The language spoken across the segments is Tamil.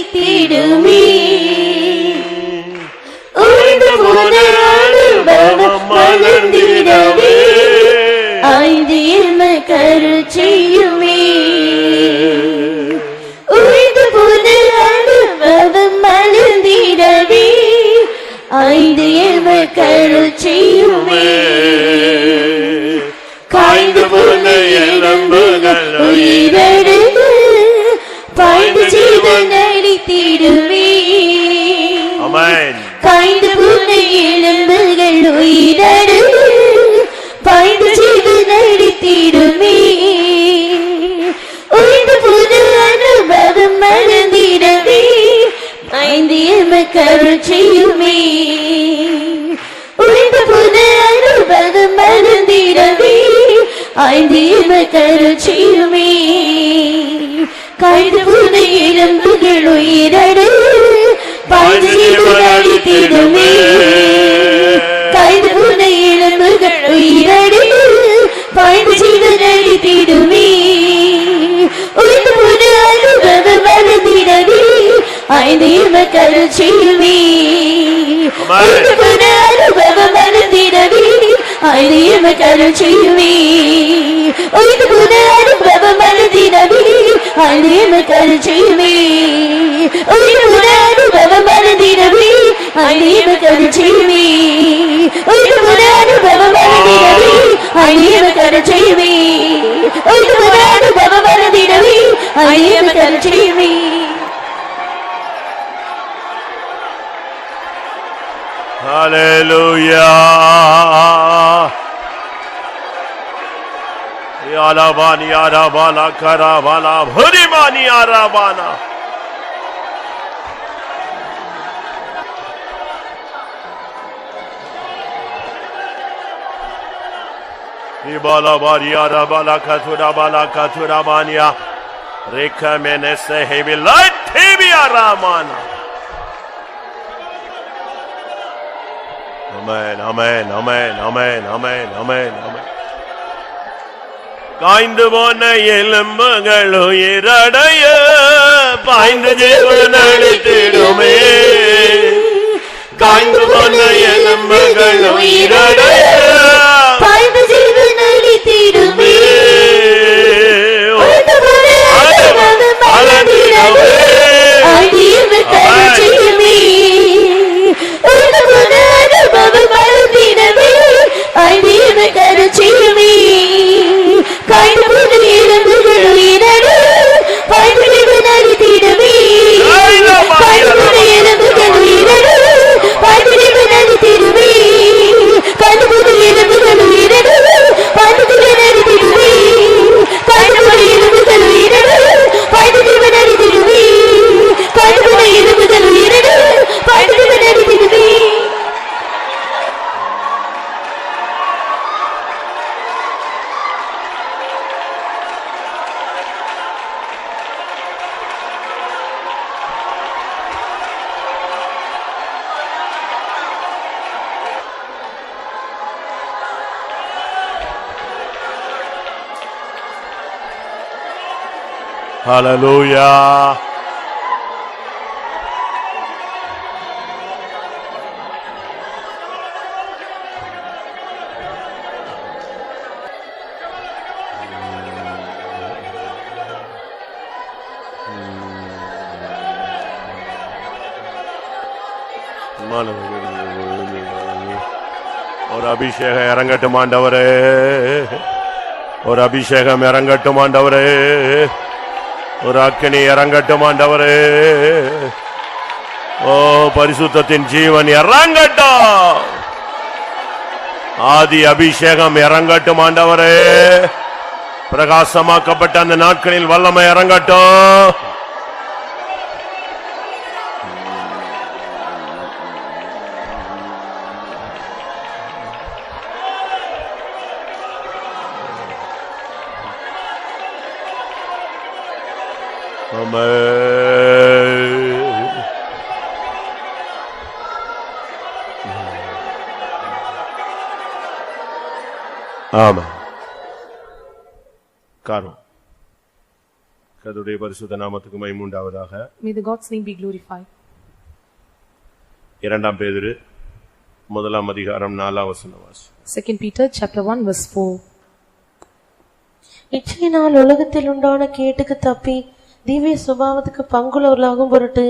நடித்திடுமே. உழைந்து போன அனுபவம் மலர்ந்திடவே 5 கருள் செய்யுமே. உழைந்து போன அனுபவம் மலர்ந்திடவே 5 கருள் செய்யுமே. காய்ந்து போன எலும்புகள் உயிரெழுந்து பாய்ந்து ஜீவன் அளித்திடுவே. காய்ந்து போன எலும்புகள் உயிரெழுந்து பாய்ந்து ஜீவன் அளித்திடுமே. உயிர்ந்து போன அனுபவம் மறந்திடவே 5 கருள் செய்யுமே. உயிர்ந்து போன அனுபவம் மறந்திடவே 5 கருள் செய்யுமே. காய்ந்து போன எலும்புகள் உயிரடு பாய்ந்து ஜீவன் அளித்திடுமே. காய்ந்து போன எலும்புகள் உயிரடு பாய்ந்து ஜீவன் அளித்திடுமே. உயிர்ந்து போன அனுபவம் மறந்திடவே 5 கருள் செய்யுமே. உயிர்ந்து போன அனுபவம் மறந்திடவே 5 கருள் செய்யுமே. உயிர்ந்து போன அனுபவம் மறந்திடவே 5 கருள் செய்யுமே. உயிர்ந்து போன அனுபவம் மறந்திடவே 5 கருள் செய்யுமே. உயிர்ந்து போன அனுபவம் மறந்திடவே 5 கருள் செய்யுமே. உயிர்ந்து போன அனுபவம் மறந்திடவே 5 கருள் செய்யுமே. Hallelujah. Yalabani arabala karabala hurimani arabana. Ibala bari arabala katura mania. Reka menese heavy light heavy aramana. Amen, amen, amen, amen, amen, amen, amen. காய்ந்து போன எலும்புகள் உயிரடைய பாய்ந்து ஜீவன் அளித்திடுமே. காய்ந்து போன எலும்புகள் உயிரடைய பாய்ந்து ஜீவன் அளித்திடுமே. கருள் செய்யுமே. காய்ந்து போன எலும்புகள் உயிரடு பாய்ந்து ஜீவன் அளித்திடுமே. காய்ந்து போன எலும்புகள் உயிரடு பாய்ந்து ஜீவன் அளித்திடுமே. காய்ந்து போன எலும்புகள் உயிரடு பாய்ந்து ஜீவன் அளித்திடுமே. காய்ந்து போன எலும்புகள் உயிரடு பாய்ந்து ஜீவன் அளித்திடுமே. காய்ந்து போன எலும்புகள் உயிரடு பாய்ந்து ஜீவன் அளித்திடுமே. Hallelujah. ஒரு அபிஷேகம் இறங்கட்டும் ஆண்டவரே. ஒரு அபிஷேகம் இறங்கட்டும் ஆண்டவரே. ஒரு அக்கினி இறங்கட்டும் ஆண்டவரே. ஓ பரிசுத்தத்தின் ஜீவன் இறங்கட்டும். ஆதி அபிஷேகம் இறங்கட்டும் ஆண்டவரே. பிரகாசமாக்கப்பட்ட அந்த நாட்களில் வல்லமை இறங்கட்டும். ஆமா. காரும் கர்த்தருடைய பரிசுத்த நாமத்துக்கு மகிமை உண்டாவதாக. May the God's name be glorified. 2 பேதுரு 1 அதிகாரம் 4 வசனம் வாசி. 2 Peter chapter 1 verse 4. இச்சையினால் உலகத்தில் உண்டான கேட்டுக்கு தப்பி திவ்ய சுபாவத்துக்கு பங்குள்ளவர்களாகும் பொருட்டு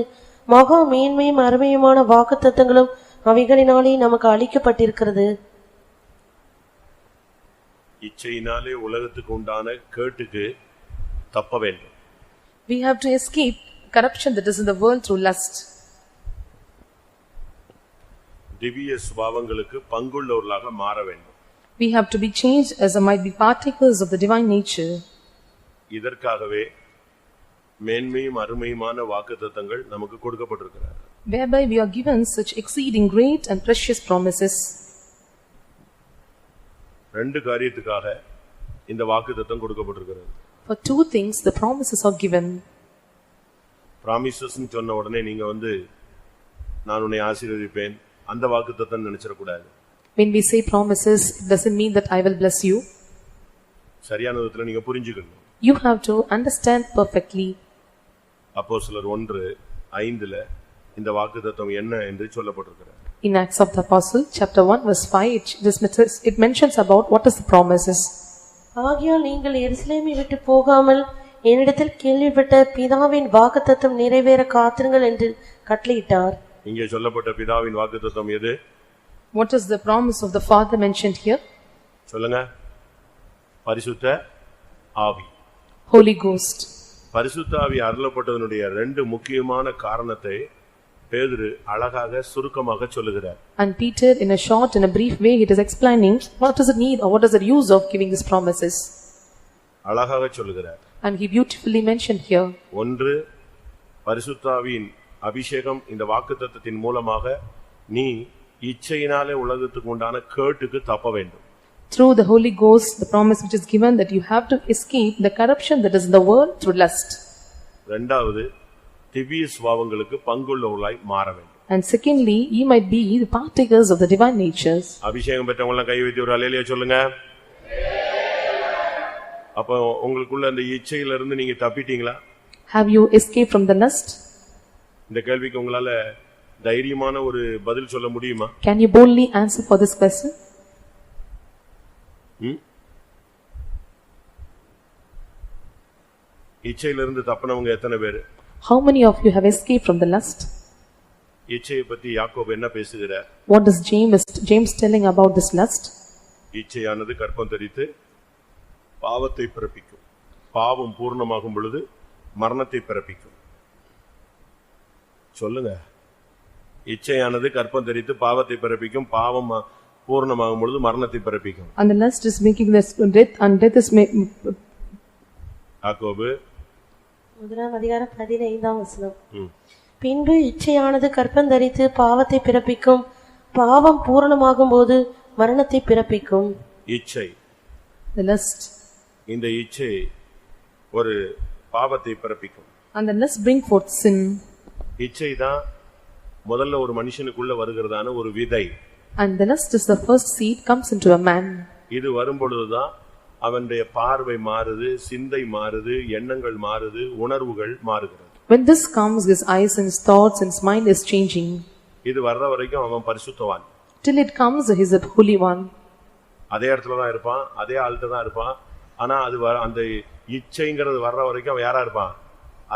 மகா மேன்மையும் அருமையுமான வாக்குத்தத்தங்களும் அவைகளினாலே நமக்கு அளிக்கப்பட்டிருக்கிறது. இச்சையினாலே உலகத்துக்கு உண்டான கேட்டுக்கு தப்ப வேண்டும். We have to escape corruption that is in the world through lust. திவ்ய சுபாவங்களுக்கு பங்குள்ளவர்களாக மாற வேண்டும். We have to be changed as might be partakers of the divine nature. இதற்காகவே மேன்மையும் அருமையுமான வாக்குத்தத்தங்கள் நமக்கு கொடுக்கப்பட்டிருக்கிறது. Whereby we are given such exceeding great and precious promises. ரெண்டு காரியத்துக்காக இந்த வாக்குத்தத்தம் கொடுக்கப்பட்டிருக்கிறது. For two things the promises are given. Promises ன்னு சொன்ன உடனே நீங்க நான் உன்னை ஆசீர்வதிப்பேன் அந்த வாக்குத்தத்தம் நினைச்சிர கூடாது. When we say promises, it doesn't mean that I will bless you. சரியான விதத்துல நீங்க புரிஞ்சுக்கணும். You have to understand perfectly. அப்போஸ்தலர் 1:5 இந்த வாக்குத்தத்தம் என்ன என்று சொல்லப்பட்டிருக்கிறது. In Acts of the Apostle chapter 1 verse 5 it mentions about what is the promises. ஆகையால் நீங்கள் எருசலேமை விட்டு போகாமல் என்னிடத்தில் கேள்விப்பட்ட பிதாவின் வாக்குத்தத்தம் நிறைவேற காத்திருங்கள் என்று கட்டளையிட்டார். இங்கே சொல்லப்பட்ட பிதாவின் வாக்குத்தத்தம் எது? What is the promise of the Father mentioned here? சொல்லுங்க. பரிசுத்த ஆவி. Holy Ghost. பரிசுத்த ஆவி அருளப்பட்டதனுடைய ரெண்டு முக்கியமான காரணத்தை பேதுரு அழகாக சுருக்கமாக சொல்லுகிறார். And Peter in a short and a brief way it is explaining what is the need or what is the use of giving these promises. அழகாக சொல்லுகிறார். And he beautifully mentioned here. ஒன்று, பரிசுத்த ஆவியின் அபிஷேகம் இந்த வாக்குத்தத்தத்தின் மூலமாக நீ இச்சையினாலே உலகத்துக்கு உண்டான கேட்டுக்கு தப்ப வேண்டும். Through the Holy Ghost, the promise which is given that you have to escape the corruption that is in the world through lust. இரண்டாவது, திவ்ய சுபாவங்களுக்கு பங்குள்ளவர்களாய் மாற வேண்டும். And secondly, you might be the partakers of the divine natures. அபிஷேகம் பெற்றவங்க எல்லாம் கை வைத்து ஒரு அல்லேலூயா சொல்லுங்க. அப்ப உங்களுக்குள்ள அந்த இச்சையில இருந்து நீங்க தப்பிட்டீங்களா? Have you escaped from the lust? இந்த கேள்விக்கு உங்களால தைரியமான ஒரு பதில் சொல்ல முடியுமா? Can you boldly answer for this question? இச்சையில இருந்து தப்பினவங்க எத்தனை பேர்? How many of you have escaped from the lust? இச்சையை பத்தி யாக்கோபு என்ன பேசுகிறார்? What does James telling about this lust? இச்சையானது கர்ப்பம் தரித்து பாவத்தை பிறப்பிக்கும். பாவம் பூர்ணமாகும் பொழுது மரணத்தை பிறப்பிக்கும். சொல்லுங்க. இச்சையானது கர்ப்பம் தரித்து பாவத்தை பிறப்பிக்கும். பாவம் பூர்ணமாகும் பொழுது மரணத்தை பிறப்பிக்கும். And the lust is making this death and death is யாக்கோபு 1:15 பின்பு இச்சையானது கர்ப்பம் தரித்து பாவத்தை பிறப்பிக்கும். பாவம் பூரணமாகும் போது மரணத்தை பிறப்பிக்கும். இச்சை, the lust, இந்த இச்சை ஒரு பாவத்தை பிறப்பிக்கும். and the lust bring forth sin. இச்சை தான் முதல்ல ஒரு மனுஷனுக்குள்ள வருகிறதான ஒரு விதை. And the lust is the first seed comes into a man. இது வரும்பொழுதுதான் அவனுடைய பார்வை மாறுது, சிந்தை மாறுது, எண்ணங்கள் மாறுது, உணர்வுகள் மாறுகிறது. When this comes, his eyes and his thoughts and his mind is changing. இது வர்ற வரைக்கும் அவன் பரிசுத்தவான். Till it comes, he is a holy one. அதே இடத்துல தான் இருப்பான், அதே ஆள்கிட்ட தான் இருப்பான். ஆனா அது அந்த இச்சைங்கிறது வர்ற வரைக்கும் அவன் யாரா இருப்பான்?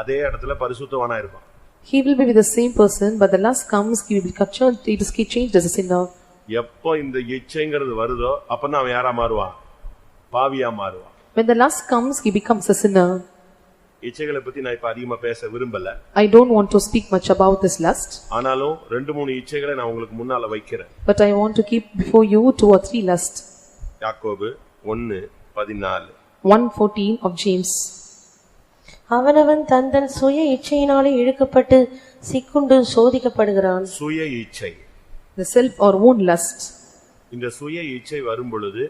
அதே இடத்துல பரிசுத்தவானா இருப்பான். He will be with the same person, but the lust comes, he will be changed as a sinner. எப்போ இந்த இச்சைங்கிறது வருதோ அப்பதான் அவன் யாரா மாறுவான்? பாவியா மாறுவான். When the lust comes, he becomes a sinner. இச்சைகளை பத்தி நான் இப்ப அதிகமா பேச விரும்பல. I don't want to speak much about this lust. ஆனாலும் 2-3 இச்சைகளை நான் உங்களுக்கு முன்னால வைக்கிறேன். But I want to keep before you 2 or 3 lust. யாக்கோபு 1:14. 1:14 of James. அவனவன் தன் சுய இச்சையினாலே இழுக்கப்பட்டு சிக்குண்டு சோதிக்கப்படுகிறான். சுய இச்சை, the self or own lust. இந்த சுய இச்சை வரும் பொழுது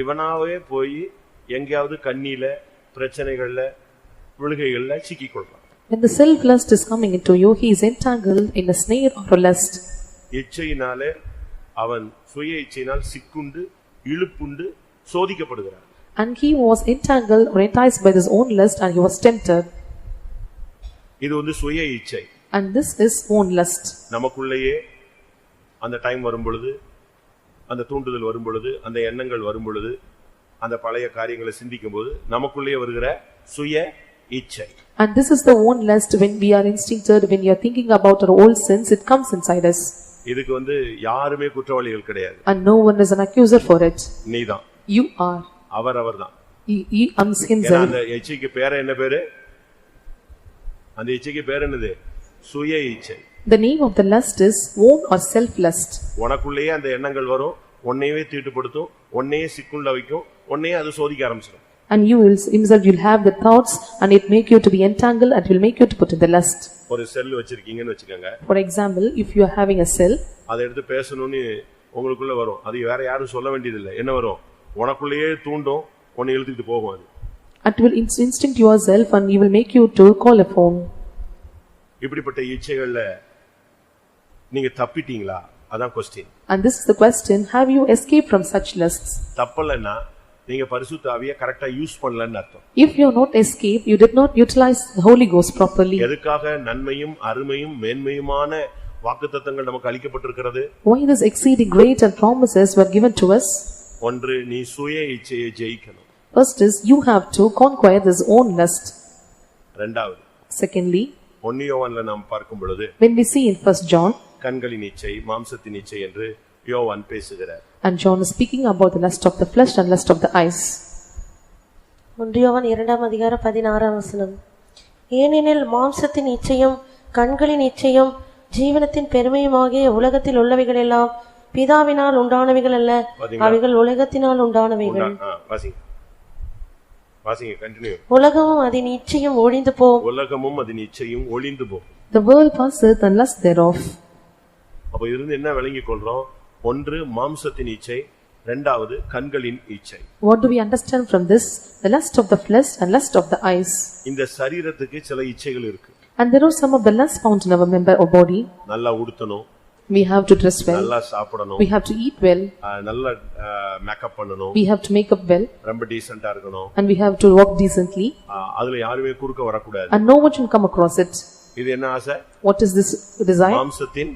இவனாவே போய் எங்கயாவது கண்ணில பிரச்சனைகள்ல விழுகைகள்ல சிக்கிக்கொள்றான். When the self lust is coming into you, he is entangled in a snare or a lust. இச்சையினாலே அவன் சுய இச்சையினால் சிக்குண்டு இழுப்புண்டு சோதிக்கப்படுகிறான். And he was entangled or enticed by his own lust and he was tempted. இது வந்து சுய இச்சை. And this is own lust. நமக்குள்ளேயே அந்த டைம் வரும் பொழுது, அந்த தூண்டுதல் வரும் பொழுது, அந்த எண்ணங்கள் வரும் பொழுது, அந்த பழைய காரியங்களை சிந்திக்கும் போது நமக்குள்ளேயே வருகிற சுய இச்சை. And this is the own lust when we are instincted, when you are thinking about our old sins, it comes inside us. இதுக்கு வந்து யாருமே குற்றவாளிகள் கிடையாது. And no one is an accuser for it. நீதான். You are. அவர்தான். He owns himself. அந்த இச்சைக்கு பேர் என்ன பேரு? அந்த இச்சைக்கு பேர் என்னது? சுய இச்சை. The name of the lust is own or self lust. உனக்குள்ளேயே அந்த எண்ணங்கள் வரும், உன்னையே தீட்டுப்படுத்தும், உன்னையே சிக்குள்ள வைக்கும், உன்னையே அது சோதிக்க ஆரம்பிச்சிடும். And you will himself you'll have the thoughts and it make you to be entangled and will make you to put in the lust. ஒரு செல் வச்சிருக்கீங்கன்னு வெச்சுக்கங்க. For example, if you are having a cell, அதை எடுத்து பேசணும்னு உங்களுக்குள்ள வரும். அது வேற யாரும் சொல்ல வேண்டியது இல்லை. என்ன வரும்? உனக்குள்ளேயே தூண்டும், உன்னை இழுத்துட்டு போகும் அது. It will instinct yourself and you will make you to call a phone. இப்படிப்பட்ட இச்சைகள்ல நீங்க தப்பிட்டீங்களா? அதான் question. And this is the question, have you escaped from such lusts? தப்பலன்னா நீங்க பரிசுத்த ஆவியை கரெக்ட்டா யூஸ் பண்ணலன்னு அர்த்தம். If you have not escaped, you did not utilize the Holy Ghost properly. எதுக்காக நன்மையும் அருமையும் மேன்மையுமான வாக்குத்தத்தங்கள் நமக்கு அளிக்கப்பட்டிருக்கிறது? Why this exceeding great and promises were given to us? ஒன்று, நீ சுய இச்சையை ஜெயிக்கணும். First is you have to conquer this own lust. இரண்டாவது, Secondly, 1 யோவான்ல நாம் பார்க்கும் பொழுது when we see in 1 John, கண்களின் இச்சை மாம்சத்தின் இச்சை என்று யோவான் பேசுகிறார். and John is speaking about the lust of the flesh and lust of the eyes. 1 யோவான் 2:16 ஏனெனில் மாம்சத்தின் இச்சையும் கண்களின் இச்சையும் ஜீவனத்தின் பெருமையுமாகிய உலகத்தில் உள்ளவைகளெல்லாம் பிதாவினால் உண்டானவைகள் அல்ல, அவைகள் உலகத்தினால் உண்டானவைகள். வாசிங்க, கண்டினியூ. உலகமும் அதன் இச்சையும் ஒழிந்து போகும். உலகமும் அதன் இச்சையும் ஒழிந்து போகும். The world passeth and lust thereof. அப்ப இதிலிருந்து என்ன விளங்கிக் கொள்றோம்? ஒன்று, மாம்சத்தின் இச்சை. இரண்டாவது, கண்களின் இச்சை. What do we understand from this? The lust of the flesh and lust of the eyes. இந்த சரீரத்துக்கு சில இச்சைகள் இருக்கு. And there are some of the lusts found in our member or body. நல்லா உடுத்தணும், we have to dress well, நல்லா சாப்பிடணும், we have to eat well, நல்ல மேக்கப் பண்ணணும், we have to make up well, ரொம்ப டீசன்ட்டா இருக்கணும், and we have to walk decently, அதுல யாருமே குறுக்க வரக்கூடாது. and no one should come across it. இது என்ன ஆசை? What is this desire? மாம்சத்தின்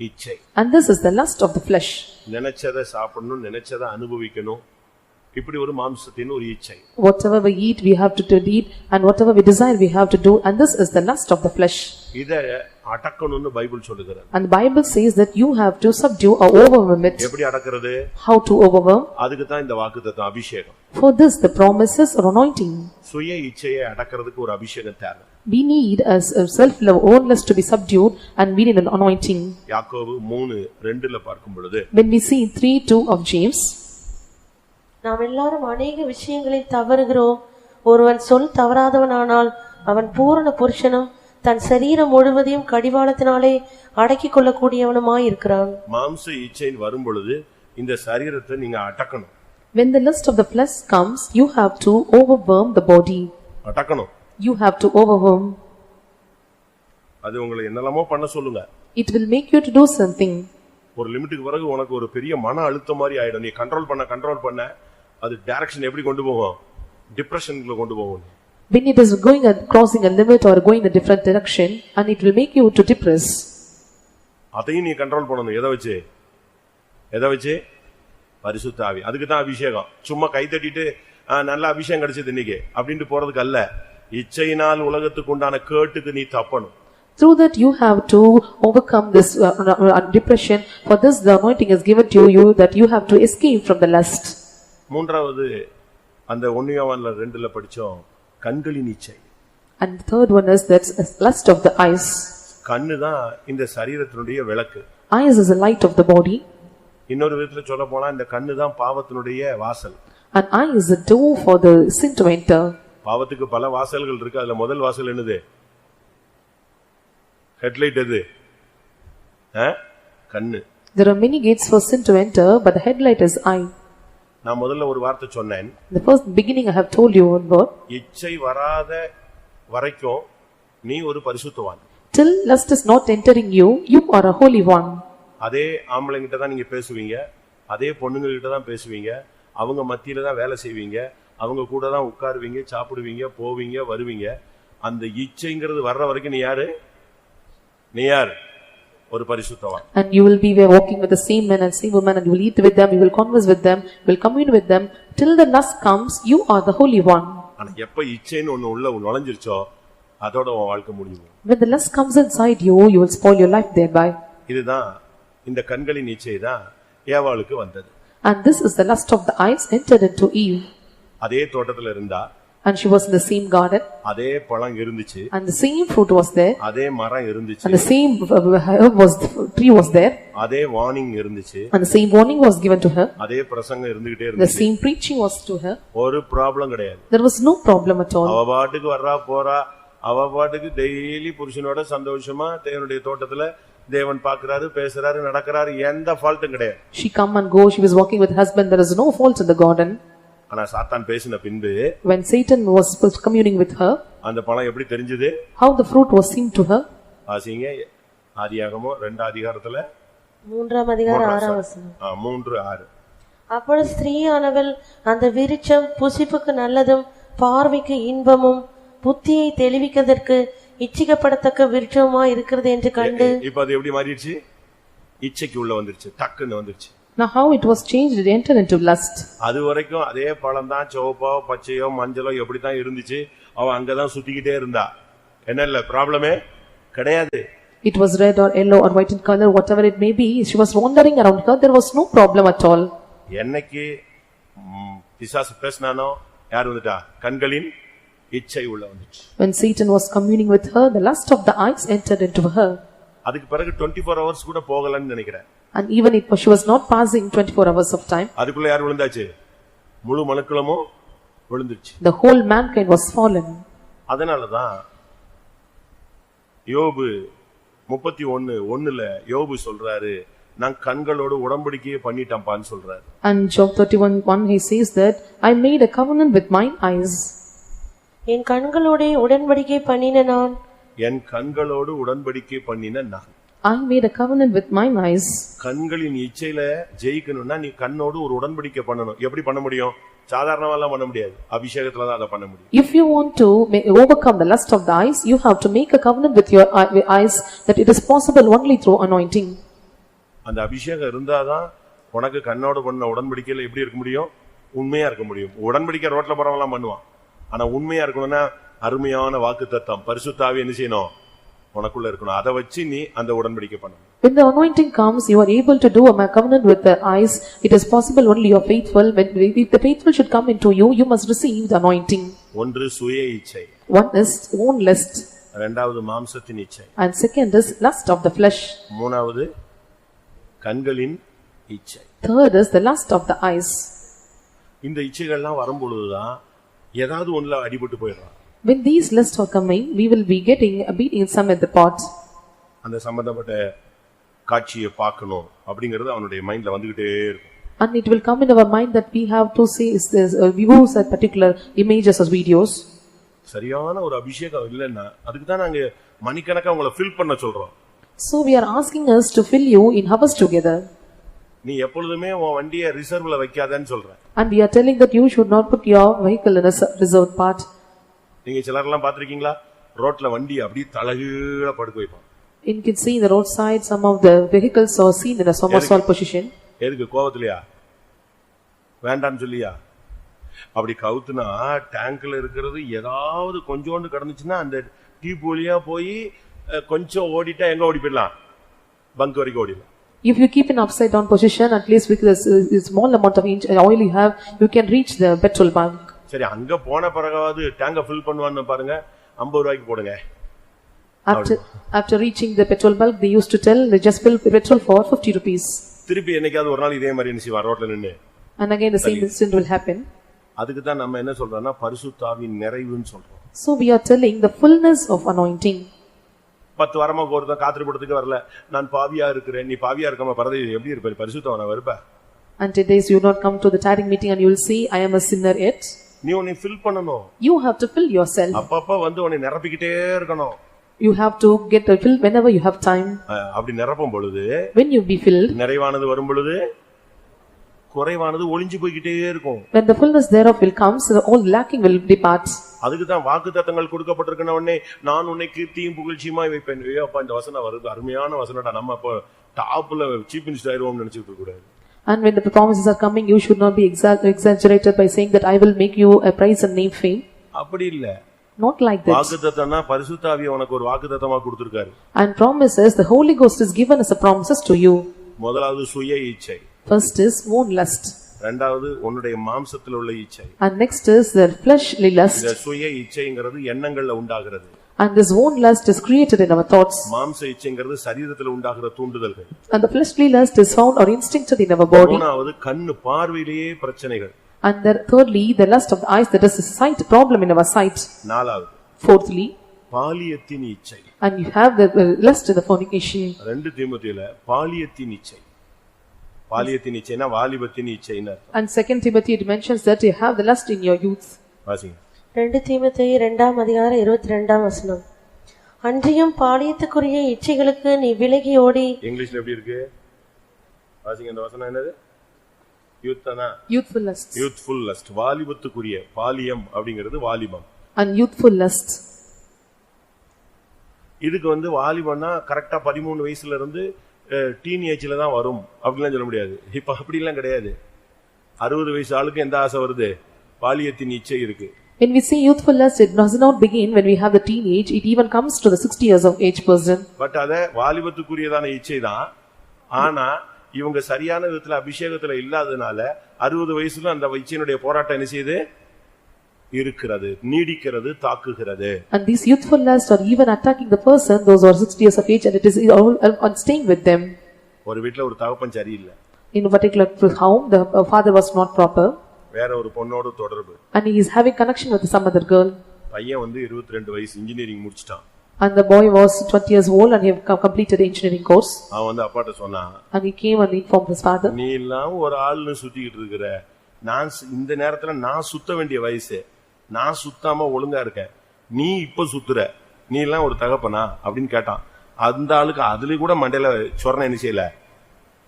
இச்சை. And this is the lust of the flesh. நினைச்சதை சாப்பிடணும், நினைச்சதை அனுபவிக்கணும், இப்படி ஒரு மாம்சத்தின் ஒரு இச்சை. Whatever we eat we have to eat, and whatever we desire we have to do, and this is the lust of the flesh. இத அடக்கணும்னு பைபிள் சொல்லுகிறது. And the Bible says that you have to subdue or overwhelm it. எப்படி அடக்குறது? How to overwhelm? அதுக்கு தான் இந்த வாக்குத்தத்தம், அபிஷேகம். For this the promises or anointing. சுய இச்சையை அடக்கிறதுக்கு ஒரு அபிஷேகம் தேவை. We need as a self-love own lust to be subdued, and we need an anointing. யாக்கோபு 3:2ல பார்க்கும் பொழுது, When we see 3:2 of James, நாம் எல்லாரும் அநேக விஷயங்களில் தவறுகிறோம். ஒருவன் சொல் தவறாதவனானால் அவன் பூரண புருஷனும் தன் சரீரம் முழுவதையும் கடிவாளத்தினாலே அடக்கிக் கொள்ளக்கூடியவனுமாய் இருக்கிறான். மாம்ச இச்சை வரும் பொழுது இந்த சரீரத்தை நீங்க அடக்கணும். when the lust of the flesh comes, you have to overwhelm the body. அடக்கணும். You have to overwhelm. அது உங்களை என்னெல்லாமோ பண்ண சொல்லுங்க. It will make you to do something. ஒரு லிமிட்டுக்கு பிறகு உனக்கு ஒரு பெரிய மன அழுத்தம் மாதிரி ஆயிடும். நீ கண்ட்ரோல் பண்ண அது டைரக்ஷன் எப்படி கொண்டு போகும்? டிப்ரஷன்ல கொண்டு போகும். When it is going and crossing a limit or going in a different direction, and it will make you to depress. அதையும் நீ கண்ட்ரோல் பண்ணணும். எதை வச்சு? பரிசுத்த ஆவி. அதுக்கு தான் அபிஷேகம். சும்மா கை தட்டிட்டு நல்ல அபிஷேகம் கிடைச்சது இன்னைக்கு அப்படின்ட்டு போறதுக்கு அல்ல. இச்சையினால் உலகத்துக்கு உண்டான கேட்டுக்கு நீ தப்பணும். Through that you have to overcome this depression. For this the anointing is given to you that you have to escape from the lust. மூன்றாவது அந்த 1 யோவான்ல 2ல படிச்சோம், கண்களின் இச்சை. And the third one is that lust of the eyes. கண்ணு தான் இந்த சரீரத்தினுடைய விளக்கு. Eyes is the light of the body. இன்னொரு விதத்துல சொல்ல போனா இந்த கண்ணு தான் பாவத்தினுடைய வாசல். And eye is the door for the sin to enter. பாவத்துக்கு பல வாசல்கள் இருக்கு. அதுல முதல் வாசல் என்னது? ஹெட்லைட் எது? கண்ணு. There are many gates for sin to enter, but the headlight is eye. நான் முதல்ல ஒரு வார்த்தை சொன்னேன். The first beginning I have told you one word. இச்சை வராத வரைக்கும் நீ ஒரு பரிசுத்தவான். Till lust is not entering you, you are a holy one. அதே ஆம்பளைங்கிட்ட தான் நீங்க பேசுவீங்க, அதே பொண்ணுங்க கிட்ட தான் பேசுவீங்க, அவங்க மத்தியில தான் வேலை செய்வீங்க, அவங்க கூட தான் உட்காருவீங்க, சாப்பிடுவீங்க, போவீங்க, வருவீங்க. அந்த இச்சைங்கிறது வர்ற வரைக்கும் நீ யாரு? நீ யார்? ஒரு பரிசுத்தவான். And you will be walking with the same men and same women, and you will eat with them, you will converse with them, you will commune with them till the lust comes. You are the holy one. ஆனா எப்ப இச்சைன்னு ஒண்ணு உள்ள நுழைஞ்சிருச்சோ அதோட உன் வாழ்க்கை முடியும். When the lust comes inside you, you will spoil your life thereby. இதுதான் இந்த கண்களின் இச்சை தான் ஏவாளுக்கு வந்தது. And this is the lust of the eyes entered into Eve. அதே தோட்டத்துல இருந்தா, and she was in the same garden, அதே பழம் இருந்துச்சு, and the same fruit was there, அதே மரம் இருந்துச்சு, and the same tree was there, அதே வார்னிங் இருந்துச்சு, and the same warning was given to her, அதே பிரசங்கம் இருந்துகிட்டே the இருந்துச்சு. same preaching was to her. ஒரு ப்ராப்ளம் கிடையாது. There was no problem at all. அவ பாட்டுக்கு வர்றா போறா, அவ பாட்டுக்கு டெய்லி புருஷனோட சந்தோஷமா தேவனுடைய தோட்டத்துல தேவன் பாக்குறாரு, பேசுறாரு, நடக்கிறாரு, எந்த ஃபால்ட்டும் கிடையாது. She come and go, she was walking with husband, there is no fault in the garden. ஆனா சாத்தான் பேசின பின்பு, when Satan was communing with her, அந்த பழம் எப்படி தெரிஞ்சது? how the fruit was seen to her. ஆசிங்க ஆதியாகமம் 2 அதிகாரத்துல 3 அதிகாரம் 6 வசனம். 3:6. அப்பொழுது ஸ்திரீயானவள் அந்த விருட்சம் புசிப்புக்கு நல்லதும் பார்வைக்கு இன்பமும் புத்தியை தெளிவிக்கிறதற்கு இச்சிக்கப்படத்தக்க விருட்சமா இருக்கிறது என்று கண்டு. இப்ப அது எப்படி மாறிடுச்சு? இச்சைக்கு உள்ள வந்துருச்சு, டக்குன்னு வந்துருச்சு. Now how it was changed, it entered into lust. அது வரைக்கும் அதே பழம் தான், சிவப்போ பச்சையோ மஞ்சளோ எப்படி தான் இருந்துச்சு, அவ அங்கதான் சுத்திக்கிட்டே இருந்தா. என்ன இல்ல ப்ராப்ளமே கிடையாது. It was red or yellow or white in color, whatever it may be, she was wandering around her, there was no problem at all. என்னைக்கு பிசாசு பேசினானோ யார் வந்துட்டா? கண்களின் இச்சை உள்ள வந்துச்சு. When Satan was communing with her, the lust of the eyes entered into her. அதுக்கு பிறகு 24 hours கூட போகலன்னு நினைக்கிறேன். And even if she was not passing 24 hours of time, அதுக்குள்ள யார் விழுந்தாச்சு? முழு மனுக்குலமும் விழுந்துச்சு. the whole mankind was fallen. அதனாலதான் யோபு 31:1ல யோபு சொல்றாரு, நான் கண்களோடு உடன்படிக்கையை பண்ணிட்டேன்பான்னு சொல்றாரு. And Job 31:1 he says that I made a covenant with mine eyes. என் கண்களோட உடன்படிக்கை பண்ணின நான். என் கண்களோடு உடன்படிக்கை பண்ணின நான். I made a covenant with mine eyes. கண்களின் இச்சையில ஜெயிக்கணும்னா நீ கண்ணோடு ஒரு உடன்படிக்கை பண்ணணும். எப்படி பண்ண முடியும்? சாதாரணமா எல்லாம் பண்ண முடியாது. அபிஷேகத்துல தான் அதை பண்ண முடியும். If you want to overcome the lust of the eyes, you have to make a covenant with your eyes, that it is possible only through anointing. அந்த அபிஷேகம் இருந்தாதான் உனக்கு கண்ணோடு பண்ண உடன்படிக்கையில எப்படி இருக்க முடியும்? உண்மையா இருக்க முடியும். உடன்படிக்கை ரோட்ல போறவங்க எல்லாம் பண்ணுவான். ஆனா உண்மையா இருக்கணும்னா அருமையான வாக்குத்தத்தம் பரிசுத்த ஆவி என்ன செய்யணும்? உனக்குள்ள இருக்கணும். அதை வச்சு நீ அந்த உடன்படிக்கை பண்ணணும். When the anointing comes, you are able to do a covenant with the eyes. It is possible only you are faithful. When the faithful should come into you, you must receive the anointing. ஒன்று சுய இச்சை, one is own lust, இரண்டாவது மாம்சத்தின் இச்சை, and second is lust of the flesh, மூணாவது கண்களின் இச்சை, third is the lust of the eyes. இந்த இச்சைகள்லாம் வரும்பொழுதுதான் ஏதாவது ஒண்ணுல அடிபட்டு போயிடுறான். When these lusts are coming, we will be getting a beating some at the pot. அந்த சம்பந்தப்பட்ட காட்சியை பார்க்கணும் அப்படிங்கிறது அவனுடைய மைண்ட்ல வந்துகிட்டே இருக்கும். And it will come in our mind that we have to see is this views at particular images or videos. சரியான ஒரு அபிஷேகம் இல்லைன்னா அதுக்கு தான் நாங்க மணிக்கணக்கா உங்களை ஃபில் பண்ண சொல்றோம். So we are asking us to fill you in hours together. நீ எப்பொழுதுமே உன் வண்டியை ரிசர்வ்ல வைக்காதன்னு சொல்றேன். And we are telling that you should not put your vehicle in a reserved part. நீங்க சிலர்லாம் பாத்திருக்கீங்களா? ரோட்ல வண்டி அப்படியே தலகீழ படுக்க வைப்பான். You can see in the roadside some of the vehicles are seen in a somersault position. எதுக்கு? கோவத்திலயா? வேண்டான்னு சொல்லியா? அப்படி கவுத்துனா டேங்க்ல இருக்கிறது ஏதாவது கொஞ்சோண்டு கடந்துச்சுன்னா அந்த டியூப் வழியா போய் கொஞ்சம் ஓடிட்டா எங்க ஓடி போயிடலாம்? பங்க் வரைக்கும் ஓடிடலாம். If you keep in upside down position, at least with this small amount of oil you have, you can reach the petrol bunk. சரி, அங்க போன பிறகாவது டேங்க ஃபில் பண்ணுவான்னு பாருங்க, 50 ரூபாய்க்கு போடுங்க. After reaching the petrol bulk, they used to tell they just fill petrol for 50 rupees. திருப்பி என்னைக்காவது ஒரு நாள் இதே மாதிரி என்ன செய்வா? ரோட்ல நின்னு. And again the same incident will happen. அதுக்கு தான் நம்ம என்ன சொல்றோம்னா பரிசுத்த ஆவியின் நிறைவுன்னு சொல்றோம். So we are telling the fullness of anointing. 10 வாரமா ஒருத்தன் காத்திரப்படுறதுக்கு வரல, நான் பாவியா இருக்கிறேன். நீ பாவியா இருக்காம பரதை எப்படி இருப்ப? பரிசுத்தவனா வருப்ப. And today you not come to the tiring meeting and you will see I am a sinner yet. நீ உன்னை ஃபில் பண்ணணும். You have to fill yourself. அப்பப்ப வந்து உன்னை நிரப்பிக்கிட்டே இருக்கணும். You have to get a fill whenever you have time. அப்படி நிரப்பும் பொழுது, when you be filled, நிறைவானது வரும் பொழுது குறைவானது ஒளிஞ்சு போய்கிட்டே இருக்கும். When the fullness thereof will come, so all lacking will depart. அதுக்கு தான் வாக்குத்தத்தங்கள் கொடுக்கப்பட்டிருக்கிற உடனே நான் உன்னை கீர்த்தியும் புகழ்ச்சியுமாய் வைப்பேன். ஐயோ அப்பா இந்த வசனம் வருது, அருமையான வசனம்டா, நம்ம அப்ப டாப்ல சீஃப் மினிஸ்டர் ஆயிருவோம்னு நினைச்சிட்டு இருக்க கூடாது. And when the promises are coming, you should not be exaggerated by saying that I will make you a praise and name fame. அப்படி இல்ல. Not like that. வாக்குத்தத்தம்னா பரிசுத்த ஆவியை உனக்கு ஒரு வாக்குத்தத்தமா கொடுத்திருக்காரு. And promises, the Holy Ghost is given as a promises to you. முதலாவது சுய இச்சை. First is own lust. இரண்டாவது உன்னுடைய மாம்சத்தில் உள்ள இச்சை. And next is the fleshly lust. இந்த சுய இச்சைங்கிறது எண்ணங்கள்ல உண்டாகிறது. And this own lust is created in our thoughts. மாம்ச இச்சைங்கிறது சரீரத்தில் உண்டாகிற தூண்டுதல்கள். And the fleshly lust is found or instincted in our body. மூணாவது கண்ணு பார்வையிலேயே பிரச்சனைகள். And thirdly, the lust of the eyes, that is a sight problem in our sight. நாலாவது Fourthly, பாலியத்தின் இச்சை. and you have the lust in the fornication. 2 தீமோத்தேயுல பாலியத்தின் இச்சை. பாலியத்தின் இச்சைனா வாலிபத்தின் இச்சைனா. And 2 Timothy it mentions that you have the lust in your youth. வாசிங்க. 2 தீமோத்தேயு 2:22 அன்றியும் பாலியத்துக்குரிய இச்சைகளுக்கு நீ விலகி ஓடி. இங்கிலீஷ்ல எப்படி இருக்கு? வாசிங்க அந்த வசனம் என்னது? யூத்னா Youthful lust. Youthful lust. வாலிபத்துக்குரிய பாலியம் அப்படிங்கிறது வாலிபம். And youthful lust. இதுக்கு வாலிபம்னா கரெக்டா 13 வயசுல இருந்து டீனேஜ்ல தான் வரும் அப்படிலாம் சொல்ல முடியாது. இப்ப அப்படிலாம் கிடையாது. 60 வயசு ஆளுக்கு எந்த ஆசை வருது? பாலியத்தின் இச்சை இருக்கு. When we say youthful lust, it does not begin when we have the teenage, it even comes to the 60 years of age person. But அத வாலிபத்துக்குரியதான இச்சை தான். ஆனா இவங்க சரியான விதத்துல அபிஷேகத்துல இல்லாதனால 60 வயசுல அந்த இச்சையினுடைய போராட்டம் என்ன செய்யுது? இருக்கிறது, நீடிக்கிறது, தாக்குகிறது. And these youthful lust are even attacking the person, those who are 60 years of age, and it is on staying with them. ஒரு வீட்ல ஒரு தகப்பன் சரியில்லை. In a particular home, the father was not proper. வேற ஒரு பொண்ணோட தொடர்பு. And he is having connection with some other girl. பையன் 22 வயசு இன்ஜினியரிங் முடிச்சிட்டான். And the boy was 20 years old and he have completed the engineering course. அவன் அப்பாட்ட சொன்னான். And he came and informed his father. நீ எல்லாம் ஒரு ஆள்னு சுத்திக்கிட்டு இருக்கற. நான் இந்த நேரத்துல நான் சுத்த வேண்டிய வயசு. நான் சுத்தாம ஒழுங்கா இருக்கேன். நீ இப்ப சுத்துற. நீ எல்லாம் ஒரு தகப்பனா அப்படின்னு கேட்டான். அந்த ஆளுக்கு அதுல கூட மண்டையில சொரணை என்ன செய்யல?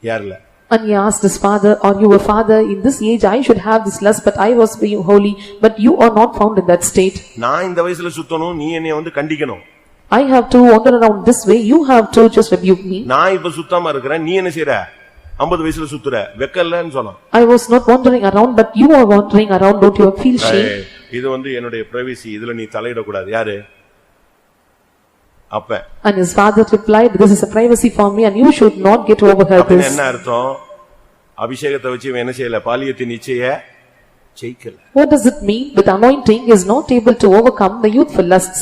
யாரல? And he asked his father, are you a father? In this age I should have this lust, but I was being holy, but you are not found in that state. நான் இந்த வயசுல சுத்தணும், நீ என்னைய கண்டிக்கணும். I have to wander around this way, you have to just rebuke me. நான் இப்ப சுத்தாம இருக்கறேன், நீ என்ன செய்ற? 50 வயசுல சுத்துற. வெக்கல்லன்னு சொன்னான். I was not wandering around, but you are wandering around, don't you feel shame? இது என்னுடைய பிரைவசி, இதுல நீ தலையிட கூடாது. யாரு? அப்ப. And his father replied, this is a privacy for me and you should not get over her this. என்ன அர்த்தம்? அபிஷேகத்தை வச்சு என்ன செய்யல? பாலியத்தின் இச்சையை ஜெயிக்கல. What does it mean? With anointing is not able to overcome the youthful lusts.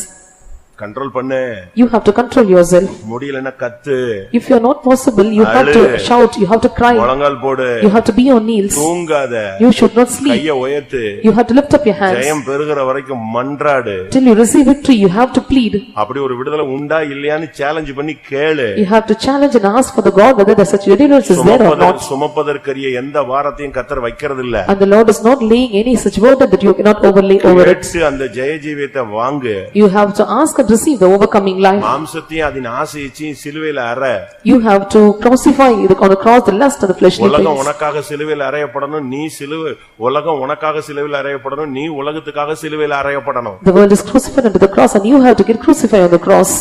Control பண்ணு. You have to control yourself. முடியலனா கத்து. If you are not possible, you have to shout, you have to cry. முழங்கால் போடு. You have to be on knees. தூங்காத. You should not sleep. கையை உயர்த்து. You have to lift up your hands. ஜெயம் பெறுகிற வரைக்கும் மன்றாடு. Till you receive victory, you have to plead. அப்படி ஒரு விடுதலை உண்டா இல்லையான்னு சேலஞ்ச் பண்ணி கேளு. You have to challenge and ask for the God whether there such deliverance is there or not. சுமப்பதற்கரிய எந்த வாரத்தையும் கர்த்தர் வைக்கிறது இல்ல. And the Lord is not laying any such burden that you cannot overlay over it. அந்த ஜெய ஜீவியத்தை வாங்கு. You have to ask and receive the overcoming life. மாம்சத்தையும் அதின் ஆசையையும் சிலுவையில் அற. You have to crucify on the cross the lust of the fleshly things. உலகம் உனக்காக சிலுவையில் அறையப்படணும், நீ சிலுவை. உலகம் உனக்காக சிலுவையில் அறையப்படணும், நீ உலகத்துக்காக சிலுவையில் அறையப்படணும். The world is crucified unto the cross and you have to get crucified on the cross.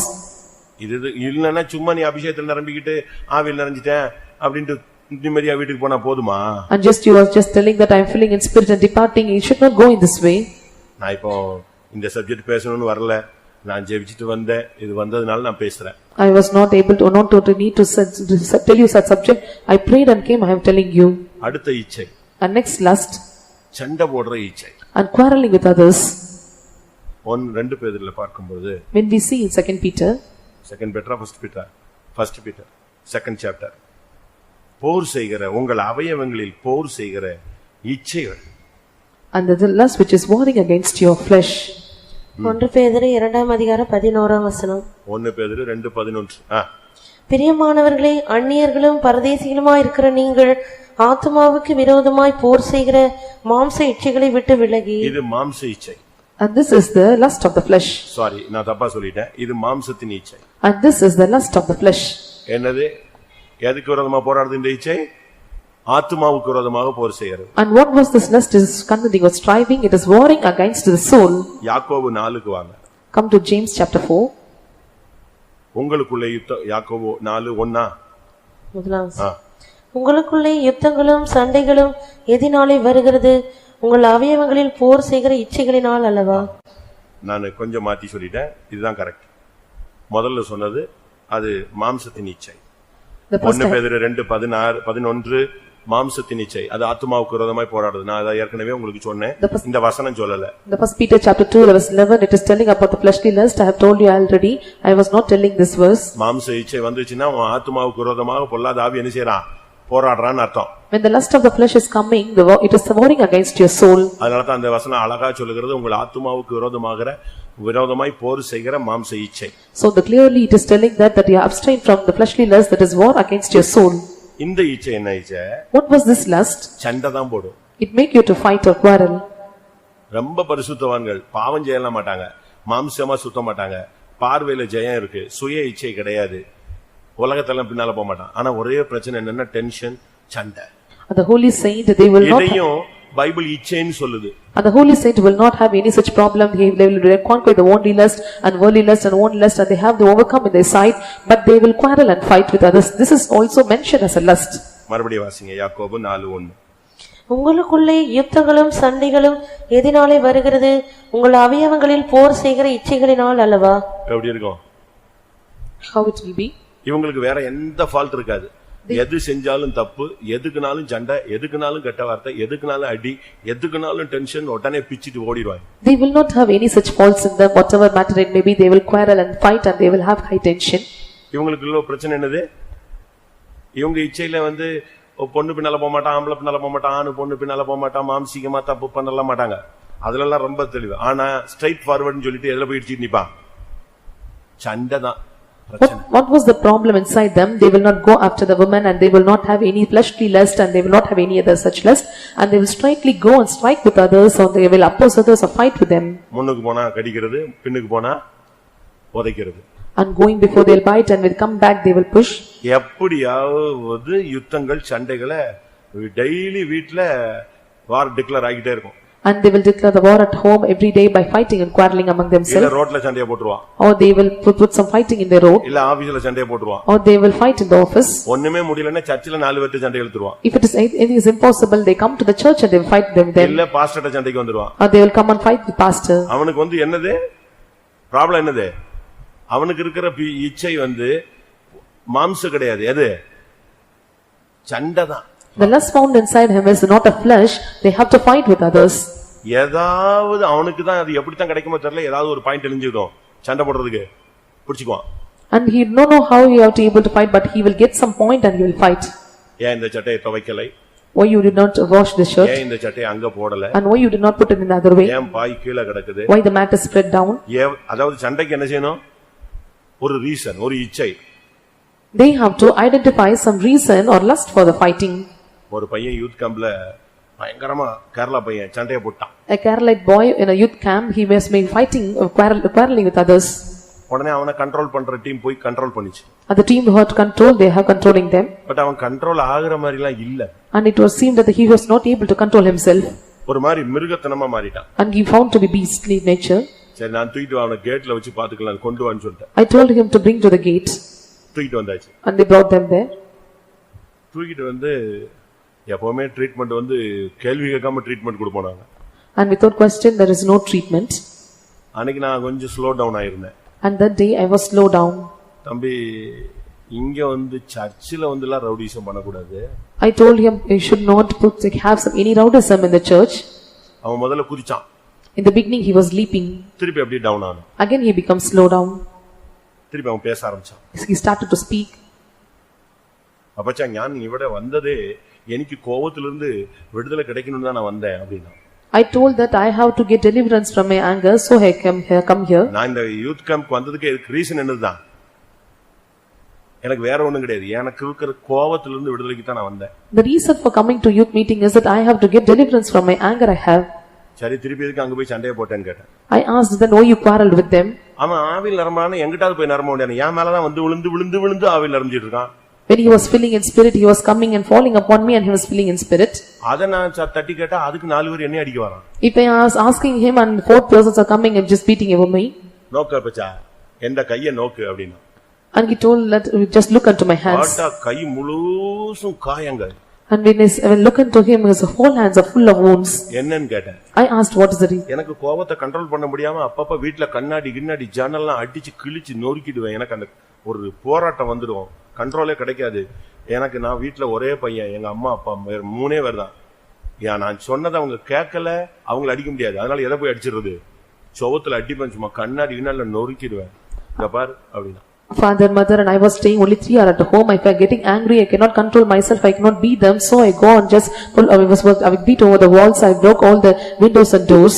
இது இல்லன்னா சும்மா நீ அபிஷேகத்தில் நிரம்பிக்கிட்டு ஆவியில் நிறைஞ்சிட்டேன் அப்படின்ட்டு நிம்மதியா வீட்டுக்கு போனா போதுமா? And just you are just telling that I am filling in spirit and departing, you should not go in this way. நான் இப்போ இந்த சப்ஜெக்ட் பேசணும்னு வரல, நான் ஜெபிச்சிட்டு வந்தேன், இது வந்ததனால நான் பேசுறேன். I was not able to need to tell you such subject. I prayed and came, I am telling you. அடுத்த இச்சை. And next lust. சண்டை போடுற இச்சை. And quarreling with others. 2 பேதுருல பார்க்கும்போது when we see in 2 Peter, 2 Peter, 1 Peter, 2nd chapter, போர் செய்கிற உங்கள் அவயவங்களில் போர் செய்கிற இச்சைகள். And the lust which is warring against your flesh. 1 பேதுரு 2:11 1 பேதுரு 2:11. பிரியமானவர்களே, அந்நியர்களும் பரதேசிகளுமாய் இருக்கிற நீங்கள் ஆத்துமாவுக்கு விரோதமாய் போர் செய்கிற மாம்ச இச்சைகளை விட்டு விலகி. இது மாம்ச இச்சை. And this is the lust of the flesh. Sorry, நான் தப்பா சொல்லிட்டேன். இது மாம்சத்தின் இச்சை. And this is the lust of the flesh. என்னது? எதுக்கு விரோதமா போராடுது இந்த இச்சை? ஆத்துமாவுக்கு விரோதமாக போர் செய்கிறது. And what was this lust? Is contending or striving, it is warring against the soul. யாக்கோபு 4க்கு வாங்க. Come to James chapter 4. உங்களுக்குள்ளே யுத்தம். யாக்கோபு 4:1. முதலாவது, உங்களுக்குள்ளே யுத்தங்களும் சண்டைகளும் எதினாலே வருகிறது? உங்கள் அவயவங்களில் போர் செய்கிற இச்சைகளினால் அல்லவா? நான் கொஞ்சம் மாத்தி சொல்லிட்டேன், இதுதான் கரெக்ட். முதல்ல சொன்னது அது மாம்சத்தின் இச்சை. 1 பேதுரு 2:11 மாம்சத்தின் இச்சை, அது ஆத்துமாவுக்கு விரோதமாய் போராடுது. நான் அதை ஏற்கனவே உங்களுக்கு சொன்னேன், இந்த வசனம் சொல்லல. The first Peter chapter 2 verse 11, it is telling about the fleshly lust. I have told you already, I was not telling this verse. மாம்ச இச்சை வந்துச்சுன்னா ஆத்துமாவுக்கு விரோதமாக பொல்லாத ஆவி என்ன செய்றான்? போராடுறான்னு அர்த்தம். When the lust of the flesh is coming, it is warring against your soul. அதனால தான் அந்த வசனம் அழகா சொல்லுகிறது, உங்கள் ஆத்துமாவுக்கு விரோதமாய் போர் செய்கிற மாம்ச இச்சை. So clearly it is telling that you abstain from the fleshly lust that is war against your soul. இந்த இச்சை என்ன இச்சை? What was this lust? சண்டை தான் போடும். It make you to fight or quarrel. ரொம்ப பரிசுத்தவான்கள் பாவம் செய்யலாம் மாட்டாங்க, மாம்சமா சுத்த மாட்டாங்க, பார்வையில ஜெயம் இருக்கு, சுய இச்சை கிடையாது, உலகத்தெல்லாம் பின்னால போக மாட்டான். ஆனா ஒரே பிரச்சனை என்னன்னா டென்ஷன், சண்டை. The holy saint, they will not. இதையும் பைபிள் இச்சைன்னு சொல்லுது. And the holy saint will not have any such problem. They will conquer the worldly lust and worldly lust and worldly lust, and they have the overcome in their sight, but they will quarrel and fight with others. This is also mentioned as a lust. மறுபடியும் வாசிங்க, யாக்கோபு 4:1. உங்களுக்குள்ளே யுத்தங்களும் சண்டைகளும் எதினாலே வருகிறது? உங்கள் அவயவங்களில் போர் செய்கிற இச்சைகளினால் அல்லவா? எப்படி இருக்கும்? How it will be? இவங்களுக்கு வேற எந்த ஃபால்ட் இருக்காது. எது செஞ்சாலும் தப்பு, எதுக்குனாலும் சண்டை, எதுக்குனாலும் கெட்ட வார்த்தை, எதுக்குனாலும் அடி, எதுக்குனாலும் டென்ஷன், உடனே பிச்சிட்டு ஓடிடுவாங்க. They will not have any such faults in them. Whatever matter it may be, they will quarrel and fight, and they will have high tension. இவங்களுக்குள்ள பிரச்சனை என்னது? இவங்க இச்சையில பொண்ணு பின்னால போக மாட்டான், ஆம்பளை பின்னால போக மாட்டான், ஆணு பொண்ணு பின்னால போக மாட்டான், மாம்சீகமா தப்பு பண்ணலாம் மாட்டாங்க. அதுல ரொம்ப தெளிவு. ஆனா ஸ்ட்ரைட் ஃபார்வர்ட்னு சொல்லிட்டு எதுல போய் இடிச்சிட்டு நிப்பான்? சண்டை தான். What was the problem inside them? They will not go after the woman, and they will not have any fleshly lust, and they will not have any other such lust, and they will straightly go and strike with others, or they will oppose others or fight with them. முன்னுக்கு போனா கடிக்கிறது, பின்னுக்கு போனா உதைக்கிறது. And going before they will bite, and will come back they will push. எப்படியாவது யுத்தங்கள் சண்டைகளை டெய்லி வீட்ல வார் டிக்ளேர் ஆகிட்டே இருக்கும். And they will declare the war at home every day by fighting and quarreling among themselves. இல்ல ரோட்ல சண்டைய போட்டுருவான். Or they will put some fighting in their road. இல்ல ஆபீஸ்ல சண்டைய போட்டுருவான். Or they will fight in the office. ஒண்ணுமே முடியலன்னா சர்ச்சில 4 பேர்ட்ட சண்டை இழுத்துருவான். If it is impossible, they come to the church and they will fight them there. இல்ல பாஸ்டர்ட்ட சண்டைக்கு வந்துருவான். Or they will come and fight the pastor. அவனுக்கு என்னது ப்ராப்ளம்? என்னது? அவனுக்கு இருக்கிற இச்சை மாம்ச கிடையாது, எது? சண்டை தான். The lust found inside him is not a flesh. They have to fight with others. ஏதாவது அவனுக்கு தான் அது எப்படி தான் கிடைக்குமோ தெரியல, ஏதாவது ஒரு பாயிண்ட் எலிஞ்சிடும் சண்டை போடுறதுக்கு பிடிச்சுக்குவான். And he don't know how he have to able to fight, but he will get some point and he will fight. ஏன் இந்த சட்டையை துவைக்கலை? Why you did not wash the shirt? ஏன் இந்த சட்டையை அங்க போடல? And why you did not put it in the other way? ஏன் பாய் கீழ கிடக்குது? Why the mat is spread down? அதாவது சண்டைக்கு என்ன செய்யணும்? ஒரு ரீசன், ஒரு இச்சை. They have to identify some reason or lust for the fighting. ஒரு பையன் யூத் கேம்ப்ல பயங்கரமா கேரளா பையன் சண்டைய போட்டான். A Keralite boy in a youth camp, he was made fighting, quarreling with others. உடனே அவனை கண்ட்ரோல் பண்ற டீம் போய் கண்ட்ரோல் பண்ணிச்சு. The team who had control, they have controlling them. But அவன் கண்ட்ரோல் ஆகுற மாதிரிலாம் இல்ல. And it was seemed that he was not able to control himself. ஒரு மாதிரி மிருகத்தனமா மாறிட்டான். And he found to be beastly nature. சரி, நான் தூக்கிட்டு அவனை கேட்ல வச்சு பாத்துக்கலாம், கொண்டு வான்னு சொல்லிட்டேன். I told him to bring to the gate. தூக்கிட்டு வந்தாச்சு. And they brought them there. தூக்கிட்டு எப்பவுமே ட்ரீட்மெண்ட் கேள்வி கேட்காம ட்ரீட்மெண்ட் கொடுப்போம் நாங்க. And without question there is no treatment. அன்னைக்கு நான் கொஞ்சம் ஸ்லோ டவுன் ஆயிருந்தேன். And that day I was slow down. தம்பி, இங்க சர்ச்சில எல்லாம் ரவுடிசம் பண்ணக்கூடாது. I told him you should not have any rowdyism in the church. அவன் முதல்ல குதிச்சான். In the beginning he was leaping. திருப்பி அப்படியே டவுன் ஆனான். Again he becomes slow down. திருப்பி அவன் பேச ஆரம்பிச்சான். He started to speak. அப்பச்சா ஞான் இவட வந்ததே எனக்கு கோபத்திலிருந்து விடுதலை கிடைக்கணும்னு தான் நான் வந்தேன் அப்படினா. I told that I have to get deliverance from my anger, so I come here. நான் இந்த யூத் கேம்ப் வந்ததுக்கு ரீசன் என்னதுதான்? எனக்கு வேற ஒண்ணும் கிடையாது, எனக்கு இருக்கிற கோபத்திலிருந்து விடுதலைக்கு தான் நான் வந்தேன். The reason for coming to youth meeting is that I have to get deliverance from my anger I have. சரி, திருப்பி எதுக்கு அங்க போய் சண்டைய போட்டேன்னு கேட்டேன். I asked then why you quarreled with them. அவன் ஆவியில் நரம்பானே எங்கிட்டாவது போய் நரம்ப முடியாது, என் மேலதான் விழுந்து விழுந்து விழுந்து ஆவியில் நரம்பிட்டு இருக்கான். When he was filling in spirit, he was coming and falling upon me and he was filling in spirit. அத நான் தட்டி கேட்டா அதுக்கு 4 பேர் என்னை அடிக்க வரான். If I was asking him and 4 persons are coming and just beating over me. நோக்க பச்சா எந்த கையை நோக்கு அப்படினா. And he told that just look unto my hands. Atta கை முழுசும் காயங்கள். And when I look into him, his whole hands are full of wounds. என்னன்னு கேட்டேன். I asked what is the reason. எனக்கு கோபத்தை கண்ட்ரோல் பண்ண முடியாம அப்பப்ப வீட்ல கண்ணாடி கிண்ணாடி ஜன்னல்லாம் அடிச்சு கிழிச்சு நொறுக்கிடுவேன். எனக்கு அந்த ஒரு போராட்டம் வந்துடும். கண்ட்ரோலே கிடைக்காது. எனக்கு நான் வீட்ல ஒரே பையன், எங்க அம்மா அப்பா 3 பேர் தான். நான் சொன்னதை அவங்க கேட்கல, அவங்கள அடிக்க முடியாது. அதனால எதை போய் அடிச்சிடுறது? சோவத்துல அடிப்பேன், சும்மா கண்ணாடி கிண்ணால நொறுக்கிடுவேன். இங்க பாரு அப்படின்னா. Father, mother and I was staying only 3 hours at home. If I are getting angry, I cannot control myself, I cannot beat them, so I go and just pull, I would beat over the walls, I broke all the windows and doors.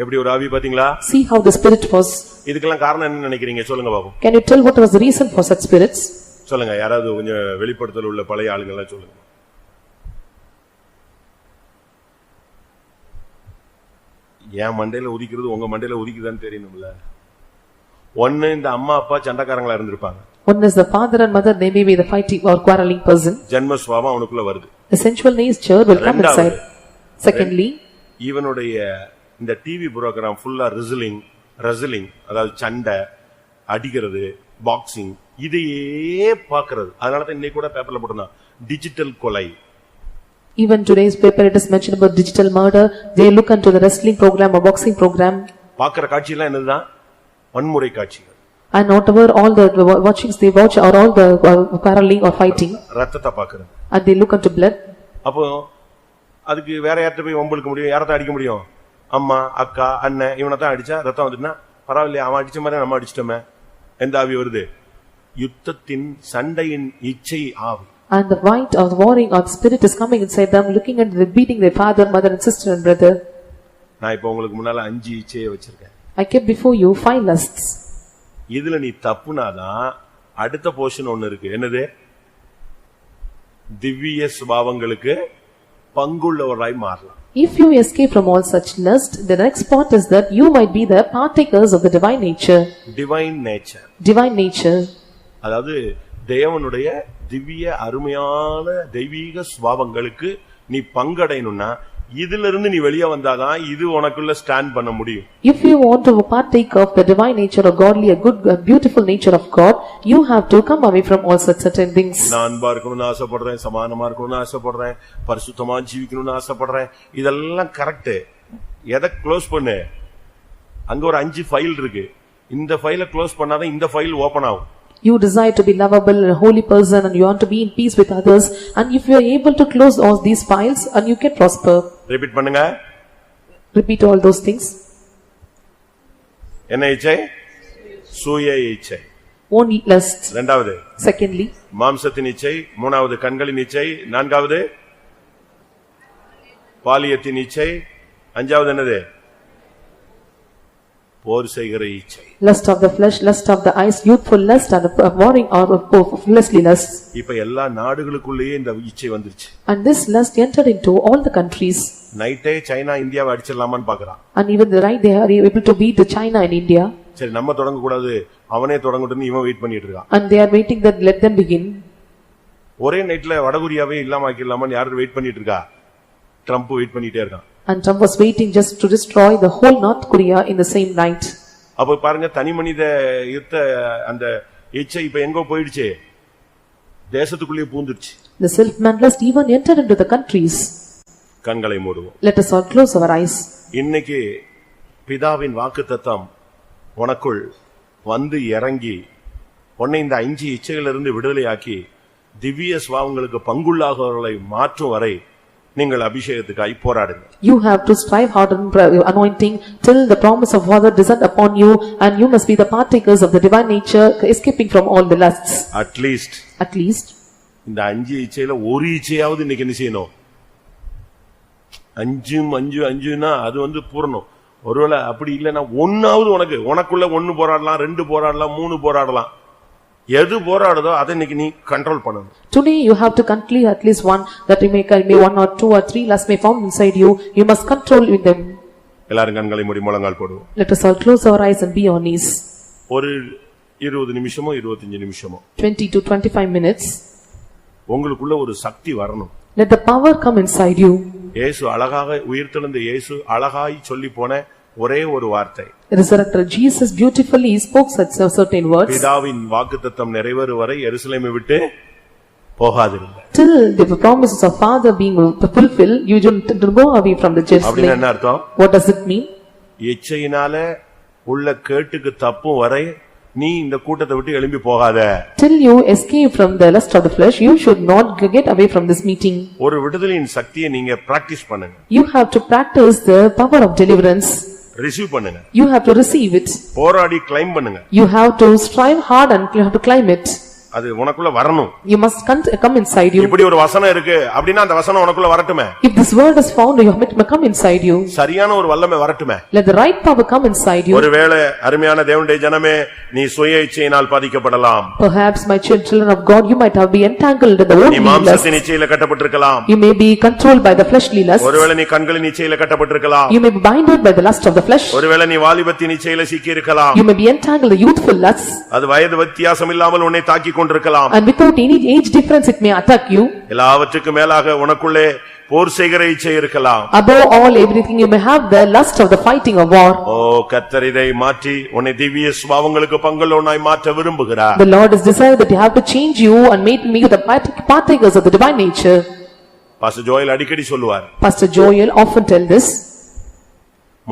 எப்படி ஒரு ஆவி பாத்தீங்களா? See how the spirit was. இதுக்கெல்லாம் காரணம் என்ன நினைக்கிறீங்க? சொல்லுங்க பாப்போம். Can you tell what was the reason for such spirits? சொல்லுங்க, யாராவது கொஞ்சம் வெளிப்படுத்தல் உள்ள பழைய ஆளுங்க எல்லாம் சொல்லுங்க. ஏன் மண்டையில உதிக்கிறது உங்க மண்டையில உதிக்குதான்னு தெரியணும்ல. ஒன்னு இந்த அம்மா அப்பா சண்டைக்காரங்களா இருந்திருப்பாங்க. One is the father and mother, they may be the fighting or quarreling person. ஜன்ம சுபாவம் அவனுக்குள்ள வருது. The sensual nature will come inside. Secondly, இவனுடைய இந்த டிவி புரோகிராம் ஃபுல்லா ரெஸ்லிங், அதாவது சண்டை அடிக்கிறது, பாக்ஸிங், இதையே பாக்குறது. அதனால தான் இன்னைக்கு கூட பேப்பர்ல போட்டுனா டிஜிட்டல் கொலை. Even today's paper it is mentioned about digital murder. They look into the wrestling program or boxing program. பாக்குற காட்சி எல்லாம் என்னதுதான்? வன்முறை காட்சிகள். And whatever all the watchings they watch are all the quarreling or fighting. ரத்தத்தை பாக்குறது. And they look into blood. அப்போ அதுக்கு வேற யார்ட்ட போய் வம்பளுக்க முடியும்? யாரத்தான் அடிக்க முடியும்? அம்மா, அக்கா, அண்ணன், இவனை தான் அடிச்சா ரத்தம் வந்துட்டுனா பரவாயில்லையா, அவன் அடிச்ச மாதிரி நம்ம அடிச்சிட்டோமே. எந்த ஆவி வருது? யுத்தத்தின் சண்டையின் இச்சை ஆவி. And the fight of the warring of the spirit is coming inside them, looking at the beating their father, mother and sister and brother. நான் இப்போ உங்களுக்கு முன்னால 5 இச்சையை வச்சிருக்கேன். I kept before you 5 lusts. இதுல நீ தப்புனாதான் அடுத்த போர்ஷன் ஒன்னு இருக்கு. என்னது? திவ்ய சுபாவங்களுக்கு பங்குள்ளவராய் மாறலாம். If you escape from all such lust, the next part is that you might be the partakers of the divine nature. Divine nature. Divine nature. அதாவது தேவனுடைய திவ்ய அருமையான தெய்வீக சுபாவங்களுக்கு நீ பங்கடையணும்னா இதுல இருந்து நீ வெளியே வந்தாதான் இது உனக்குள்ள ஸ்டாண்ட் பண்ண முடியும். If you want to partake of the divine nature of godly, a good, a beautiful nature of God, you have to come away from all such certain things. நான் அன்பா இருக்கணும்னு ஆசைப்படுறேன், சமானமா இருக்கணும்னு ஆசைப்படுறேன், பரிசுத்தமா ஜீவிக்கணும்னு ஆசைப்படுறேன், இதெல்லாம் கரெக்ட். எதை க்ளோஸ் பண்ணு? அங்க ஒரு 5 ஃபைல் இருக்கு. இந்த ஃபைலை க்ளோஸ் பண்ணாதான் இந்த ஃபைல் ஓபன் ஆகும். You desire to be lovable and a holy person and you want to be in peace with others, and if you are able to close all these files and you can prosper. Repeat பண்ணுங்க. Repeat all those things. என்ன இச்சை? சூய இச்சை. Own lust. இரண்டாவது. Secondly, மாம்சத்தின் இச்சை. மூணாவது கண்களின் இச்சை. நான்காவது பாலியத்தின் இச்சை. அஞ்சாவது என்னது? போர் செய்கிற இச்சை. Lust of the flesh, lust of the eyes, youthful lust and warring or fleshly lust. இப்ப எல்லா நாடுகளுக்குள்ளேயே இந்த இச்சை வந்துருச்சு. And this lust entered into all the countries. நைட்டே சைனா இந்தியாவை அடிச்சிடலாமான்னு பாக்குறான். And even the right they are able to beat the China and India. சரி, நம்ம தொடங்க கூடாது, அவனே தொடங்கட்டும்னு இவன் வெயிட் பண்ணிட்டு இருக்கான். And they are waiting that let them begin. ஒரே நைட்ல வடகொரியாவே இல்லாம ஆக்கிடலாமான்னு யாரு வெயிட் பண்ணிட்டு இருக்கா? ட்ரம்ப் வெயிட் பண்ணிட்டே இருக்கான். And Trump was waiting just to destroy the whole North Korea in the same night. அப்ப பாருங்க, தனி மனித யுத்த அந்த இச்சை இப்ப எங்க போயிடுச்சு? தேசத்துக்குள்ளே பூந்துருச்சு. The self-man lust even entered into the countries. கண்களை மூடுவோம். Let us all close our eyes. இன்னைக்கு பிதாவின் வாக்குத்தத்தம் உனக்குள் வந்து இறங்கி உன்னை இந்த 5 இச்சைகளிலிருந்து விடுதலையாக்கி திவ்ய சுபாவங்களுக்கு பங்குள்ளாகவர்களை மாற்றும் வரை நீங்கள் அபிஷேகத்துக்காய் போராடுங்க. You have to strive hard in anointing till the promise of Father descend upon you, and you must be the partakers of the divine nature, escaping from all the lusts. At least இந்த 5 இச்சையில ஒரு இச்சையாவது இன்னைக்கு என்ன செய்யணும்? 5 அது வந்து பூரணம். ஒருவேளை அப்படி இல்லைன்னா ஒன்னாவது உனக்குள்ள 1 போராடலாம், 2 போராடலாம், 3 போராடலாம். எது போராடுதோ அதை இன்னைக்கு நீ கண்ட்ரோல் பண்ணணும். Today you have to control at least one, that you may 1 or 2 or 3 lusts may found inside you. You must control with them. எல்லாரும் கண்களை மூடி முழங்கால் போடுவோம். Let us all close our eyes and be on knees. ஒரு 20 நிமிஷமோ 25 நிமிஷமோ 20 to 25 minutes. உங்களுக்குள்ள ஒரு சக்தி வரணும். Let the power come inside you. இயேசு அழகாக உயிர்த்தெழுந்த இயேசு அழகாய் சொல்லி போன ஒரே ஒரு வார்த்தை. Resurrected Jesus beautifully spoke such certain words. பிதாவின் வாக்குத்தத்தம் நிறைவேறும் வரை எருசலேமை விட்டு போகாதிருங்க. Till the promises of Father being fulfilled, you don't go away from the அப்படினா Jerusalem. என்ன அர்த்தம்? What does it mean? இச்சையினால உள்ள கேட்டுக்கு தப்பும் வரை நீ இந்த கூட்டத்தை விட்டு எழும்பி போகாத. Till you escape from the lust of the flesh, you should not get away from this meeting. ஒரு விடுதலையின் சக்தியை நீங்க பிராக்டீஸ் பண்ணுங்க. You have to practice the power of deliverance. Receive பண்ணுங்க. You have to receive it. போராடி கிளைம் பண்ணுங்க. You have to strive hard and you have to climb it. அது உனக்குள்ள வரணும். You must come inside you. இப்படி ஒரு வசனம் இருக்கு அப்படினா அந்த வசனம் உனக்குள்ள வரட்டுமே. If this word is found, you have to come inside you. சரியான ஒரு வல்லமை வரட்டுமே. Let the right power come inside you. ஒருவேளை அருமையான தேவனுடைய ஜனமே நீ சுய இச்சையினால் பாதிக்கப்படலாம். Perhaps my children of God, you might have been entangled in the own நீ மாம்சத்தின் இச்சையில கட்டப்பட்டிருக்கலாம். You may be controlled by the fleshly lust. ஒருவேளை நீ கண்களின் இச்சையில கட்டப்பட்டிருக்கலாம். You may be binded by the lust of the flesh. ஒருவேளை நீ வாலிபத்தின் இச்சையில சிக்கி இருக்கலாம். You may be entangled in the youthful lusts. அது வயது வித்தியாசம் இல்லாமல் உன்னை தாக்கிக் கொண்டிருக்கலாம். And without any age difference, it may attack you. எல்லாவற்றுக்கும் மேலாக உனக்குள்ளே போர் செய்கிற இச்சை இருக்கலாம். Above all everything, you may have the lust of the fighting of war. ஓ கர்த்தர் இதை மாற்றி உன்னை திவ்ய சுபாவங்களுக்கு பங்குள்ளவனாய் மாற்ற விரும்புகிறார். The Lord has decided that you have to change you and make me the partakers of the divine nature. Pastor Joel அடிக்கடி சொல்லுவார். Pastor Joel often tell this.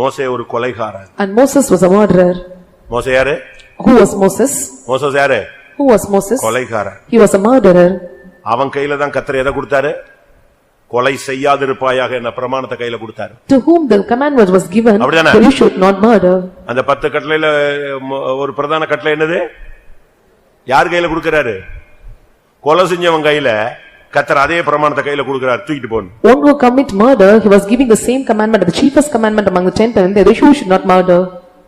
மோசே ஒரு கொலைகாரன். And Moses was a murderer. மோசே யாரு? Who was Moses? மோசே யாரு? Who was Moses? Kolaikaran. He was a murderer. அவன் கையில தான் கர்த்தர் எதை கொடுத்தாரு? கொலை செய்யாதிருப்பாயாக என்ற பிரமாணத்தை கையில கொடுத்தாரு. To whom the commandment was given, that you should not murder. அந்த 10 கட்டளையில ஒரு பிரதான கட்டளை என்னது? யார் கையில கொடுக்கறாரு? கொலை செஞ்சவன் கையில கர்த்தர் அதே பிரமாணத்தை கையில கொடுக்கறார், தூக்கிட்டு போன்னு. One who commit murder, he was giving the same commandment, the chiefest commandment among the 10, that you should not murder.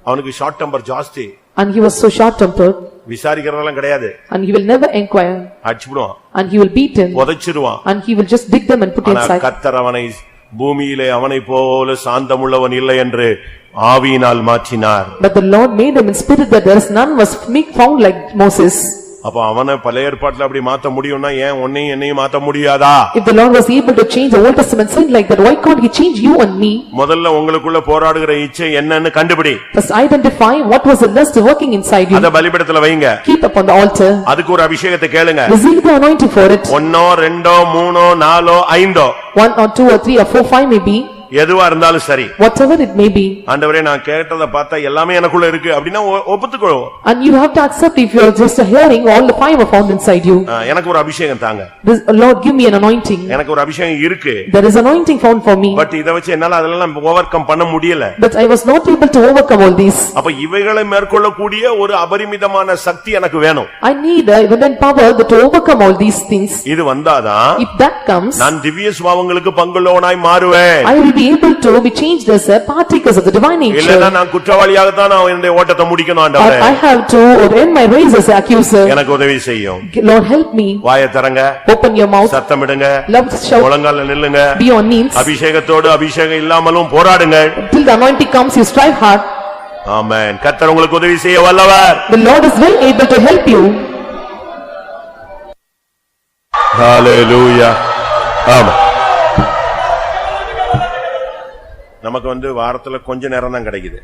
அவனுக்கு ஷார்ட் டெம்பர் ஜாஸ்தி. And he was so short-tempered. விசாரிக்கிறதெல்லாம் கிடையாது. And he will never inquire. அடிச்சுடுவான். And he will beat him. உதைச்சிடுவான். And he will just dig them and put inside. கர்த்தர் அவனை பூமியிலே அவனை போல சாந்தமுள்ளவன் இல்லை என்று ஆவியினால் மாற்றினார். But the Lord made him in spirit that there is none was found like Moses. அப்ப அவனை பழைய ஏற்பாட்டுல அப்படி மாத்த முடியும்னா ஏன் உன்னையும் என்னையும் மாத்த முடியாதா? If the Lord was able to change the Old Testament saint like that, why can't he change you and me? முதல்ல உங்களுக்குள்ள போராடுகிற இச்சை என்னன்னு கண்டுபிடி. First identify what was the lust working inside you. அத பலிபீடத்துல வைங்க. Keep upon the altar. அதுக்கு ஒரு அபிஷேகத்தை கேளுங்க. Receive the anointing for it. 1 2 3 4 5 1 or 2 or 3 or 4 5 may be. எதுவா இருந்தாலும் சரி. Whatever it may be. ஆண்டவரே நான் கேட்டத பார்த்தா எல்லாமே எனக்குள்ள இருக்கு அப்படினா ஒப்புத்துக்கோ. And you have to accept if you are just hearing all the 5 are found inside you. எனக்கு ஒரு அபிஷேகம் தாங்க. Lord, give me an anointing. எனக்கு ஒரு அபிஷேகம் இருக்கு. There is anointing found for me. But இத வச்சு என்னால அதெல்லாம் ஓவர்கம் பண்ண முடியல. But I was not able to overcome all these. அப்ப இவைகளை மேற்கொள்ள கூடிய ஒரு அபரிமிதமான சக்தி எனக்கு வேணும். I need a evident power to overcome all these things. இது வந்தாதான் if that comes, நான் திவ்ய சுபாவங்களுக்கு பங்குள்ளவனாய் மாறுவேன். I will be able to be changed as a partakers of the divine nature. இல்லனா நான் குற்றவாளியாக தான் நான் என்னுடைய ஓட்டத்தை முடிக்கணும் ஆண்டவரே. I have to end my race as an accuser. எனக்கு உதவி செய்யும். Lord, help me. வாயை திறங்க. Open your mouth. சத்தமிடுங்க. Loud shout. முழங்கால்ல நில்லுங்க. Be on knees. அபிஷேகத்தோடு அபிஷேகம் இல்லாமலும் போராடுங்க. Till the anointing comes, you strive hard. ஆமென். கர்த்தர் உங்களுக்கு உதவி செய்ய வல்லவர். The Lord is well able to help you. ஹalleluya. ஆமென். நமக்கு வாரத்துல கொஞ்ச நேரம் தான் கிடைக்குது.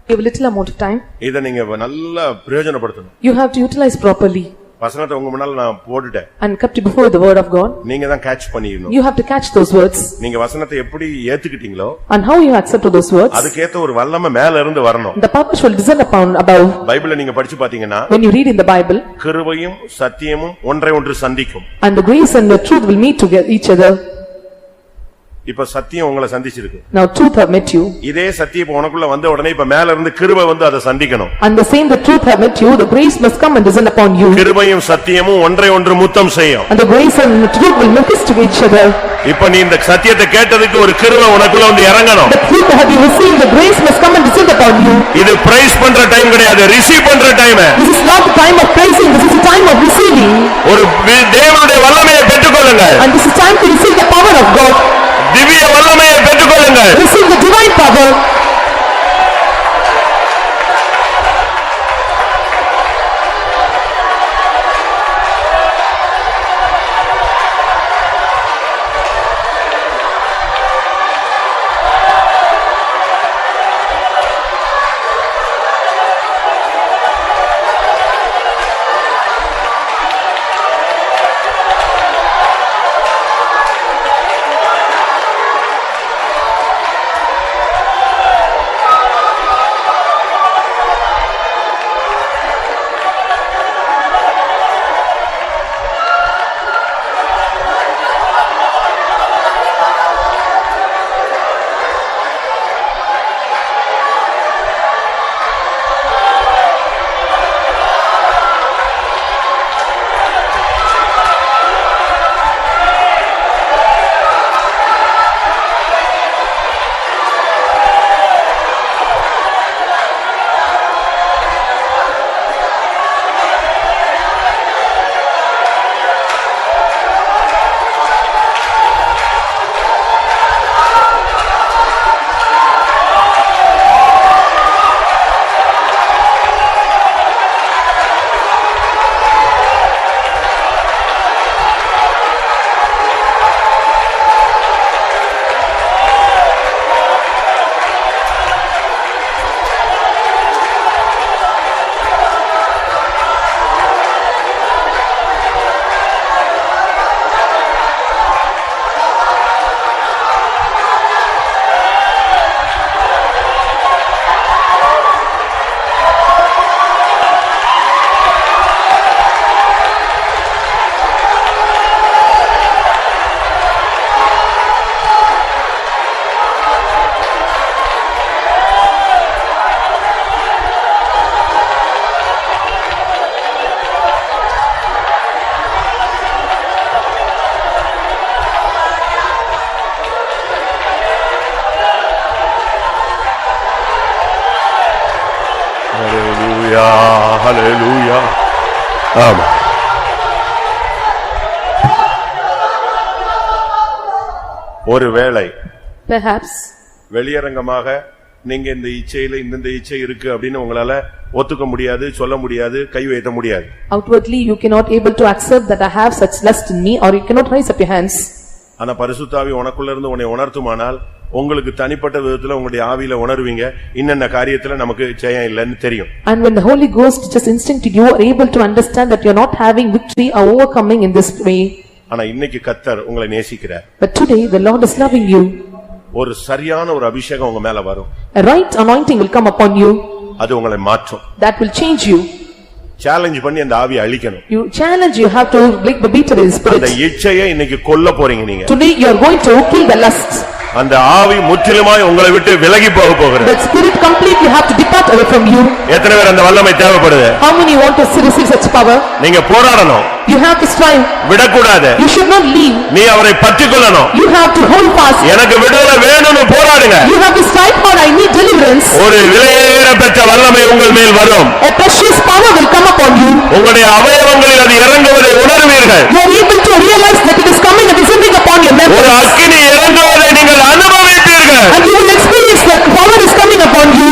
Give a little amount of time. இத நீங்க நல்லா பிரயோஜனப்படுத்தணும். You have to utilize properly. வசனத்தை உங்க முன்னால நான் போட்டுட்டேன். And kept before the word of God. நீங்க தான் catch பண்ணிரணும். You have to catch those words. நீங்க வசனத்தை எப்படி ஏத்துக்கிட்டீங்களோ and how you accept those words, அதுக்கேத்த ஒரு வல்லமை மேல இருந்து வரணும். the power will descend upon above. பைபிளை நீங்க படிச்சு பாத்தீங்கன்னா when you read in the Bible, கிருபையும் சத்தியமும் ஒன்றை ஒன்று சந்திக்கும். and the grace and the truth will meet together each other. இப்ப சத்தியம் உங்களை சந்திச்சிருக்கு. Now truth have met you. இதே சத்தியம் இப்ப உனக்குள்ள வந்த உடனே இப்ப மேல இருந்து கிருபை அதை சந்திக்கணும். And the same the truth have met you, the grace must come and descend upon you. கிருபையும் சத்தியமும் ஒன்றை ஒன்று முத்தம் செய்யும். And the grace and the truth will meet to each other. இப்ப நீ இந்த சத்தியத்தை கேட்டதுக்கு ஒரு கிருபை உனக்குள்ள இறங்கணும். The truth have you received, the grace must come and descend upon you. இது பிரைஸ் பண்ற டைம் கிடையாது, ரிசீவ் பண்ற time. This is not the time of praising, this is the time of receiving. ஒரு தேவனுடைய வல்லமையை பெற்றுக்கொள்ளுங்க. And this is time to receive the power of God. திவ்ய வல்லமையை பெற்றுக்கொள்ளுங்க. Receive the divine power. ஹalleluya ஹalleluya. ஆமா. ஒருவேளை Perhaps வெளியரங்கமாக நீங்க இந்த இச்சையில இந்த இச்சை இருக்கு அப்படின்னு உங்களால ஒத்துக்க முடியாது, சொல்ல முடியாது, கை வைத்த முடியாது. outwardly you cannot able to accept that I have such lust in me, or you cannot raise up your hands. ஆனா பரிசுத்த ஆவி உனக்குள்ள இருந்து உன்னை உணர்த்துமானால் உங்களுக்கு தனிப்பட்ட விதத்துல உங்களுடைய ஆவியில உணர்வீங்க, இன்னென்ன காரியத்துல நமக்கு ஜெயம் இல்லைன்னு தெரியும். And when the Holy Ghost just instinctively you are able to understand that you are not having victory or overcoming in this way. ஆனா இன்னைக்கு கர்த்தர் உங்களை நேசிக்கிறார். But today the Lord is loving you. ஒரு சரியான ஒரு அபிஷேகம் உங்க மேல வரும். A right anointing will come upon you. அது உங்களை மாற்றும். That will change you. Challenge பண்ணி அந்த ஆவியை அழிக்கணும். You challenge, you have to break the beat of the spirit. அந்த இச்சையை இன்னைக்கு கொல்ல போறீங்க நீங்க. Today you are going to kill the lust. அந்த ஆவி முற்றிலுமாய் உங்களை விட்டு விலகி போக போகிறது. That spirit completely have to depart away from you. எத்தனை பேர் அந்த வல்லமை தேவைப்படுது? How many want to receive such power? நீங்க போராடணும். You have to strive. விடக்கூடாது. You should not leave. நீ அவரை பற்றிக்கொள்ளணும். You have to hold fast. எனக்கு விடுதலை வேணும்னு போராடுங்க. You have to strive for I need deliverance. ஒரு விலையேற பெற்ற வல்லமை உங்கள் மேல் வரும். A precious power will come upon you. உங்களுடைய அவயவங்களில் அது இறங்குவதை உணர்வீர்கள். You are able to realize that it is coming and descending upon your members. ஒரு அக்கினி இறங்குவதை நீங்கள் அனுபவிப்பீர்கள். And you will experience that power is coming upon you.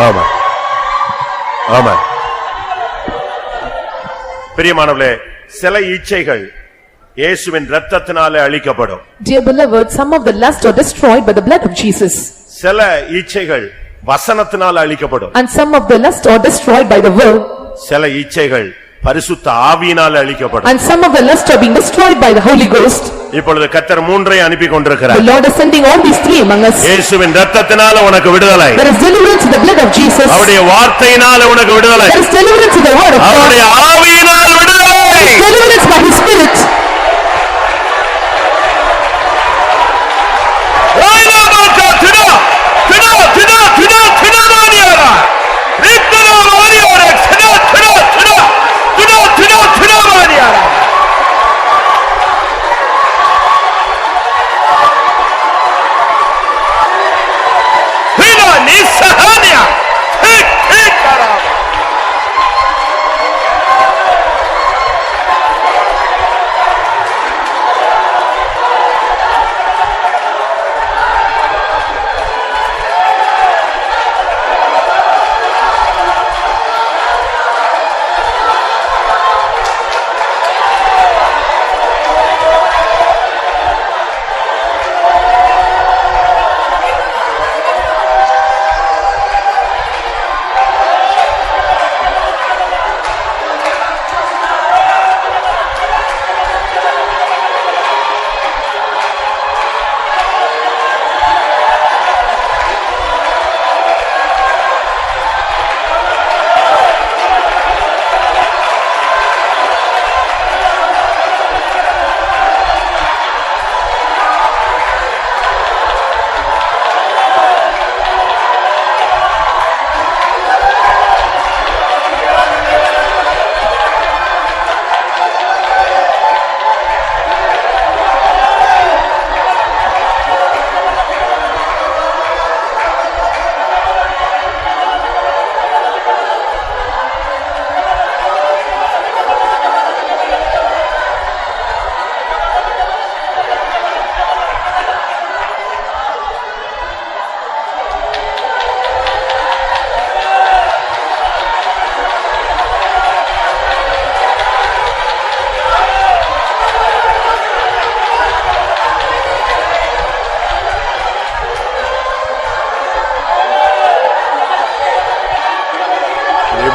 ஆமா ஆமா. பிரியமானவர்களே, சில இச்சைகள் இயேசுவின் இரத்தத்தினாலே அழிக்கப்படும். Dear beloved, some of the lust are destroyed by the blood of Jesus. சில இச்சைகள் வசனத்தினால அழிக்கப்படும். And some of the lust are destroyed by the word. சில இச்சைகள் பரிசுத்த ஆவியினால அழிக்கப்படும். And some of the lust are being destroyed by the Holy Ghost. இப்பொழுது கர்த்தர் மூன்றை அனுப்பி கொண்டிருக்கிறார். The Lord is sending all these three among us. இயேசுவின் இரத்தத்தினால உனக்கு விடுதலை. There is deliverance in the blood of Jesus. அவருடைய வார்த்தையினால உனக்கு விடுதலை. There is deliverance in the word of God. அவருடைய ஆவியினால் விடுதலை. There is deliverance by His Spirit.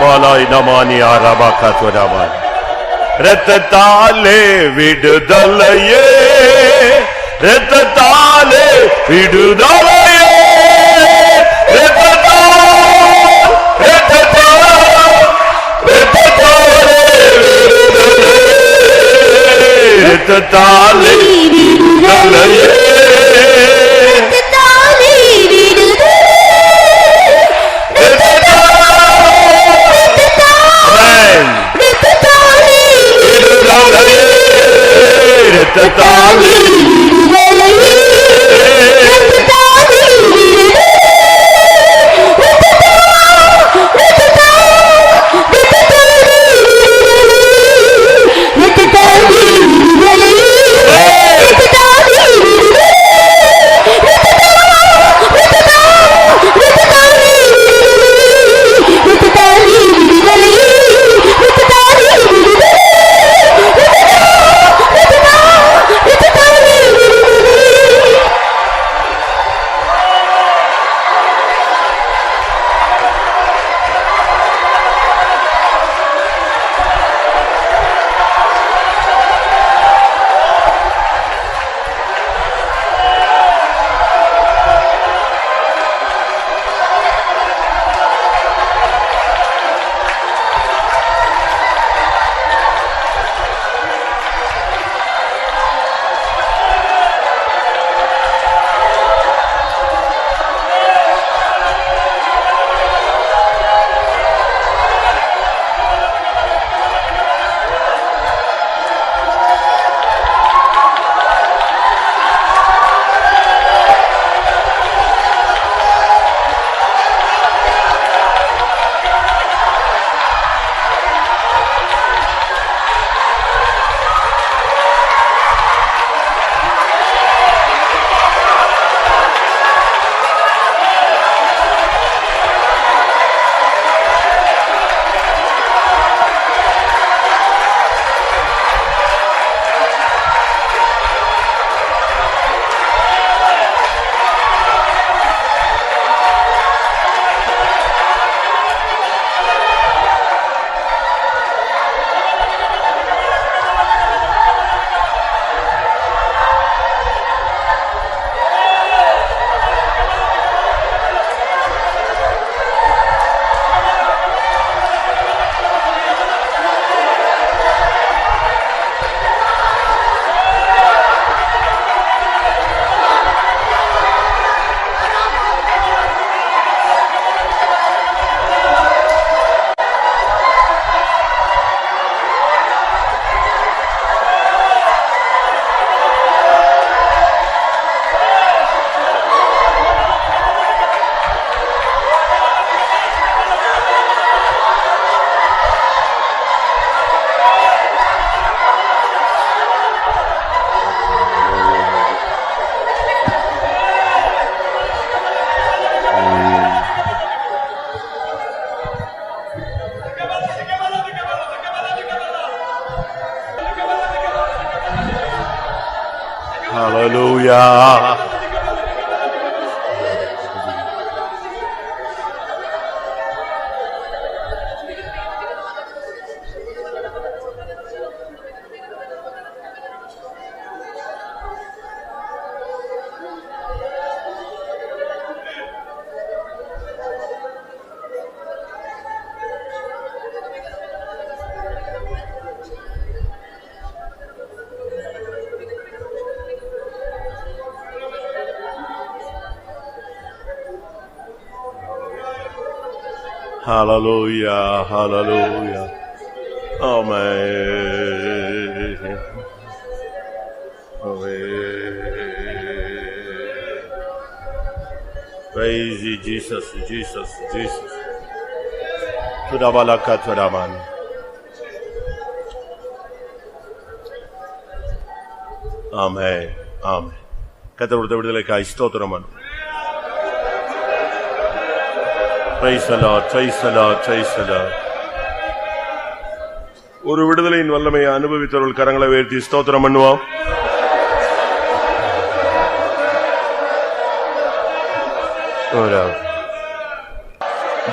பாலாய் நமானி ஆரபாக்காத்வராபாய். இரத்தத்தாலே விடுதலையே, இரத்தத்தாலே விடுதலையே, இரத்தத்தாலே விடுதலையே, Hallelujah. Hallelujah, hallelujah. Amen. Amen. Praise you, Jesus, Jesus, Jesus. Tudabalakaturaman. Amen. Amen. கர்த்தருடைய விடுதலைக்காய் ஸ்தோத்திரம். Praise the Lord, praise the Lord, praise the Lord. ஒரு விடுதலையின் வல்லமையை அனுபவித்தவர்கள் கரங்களை உயர்த்தி ஸ்தோத்திரம் பண்ணுவோம்.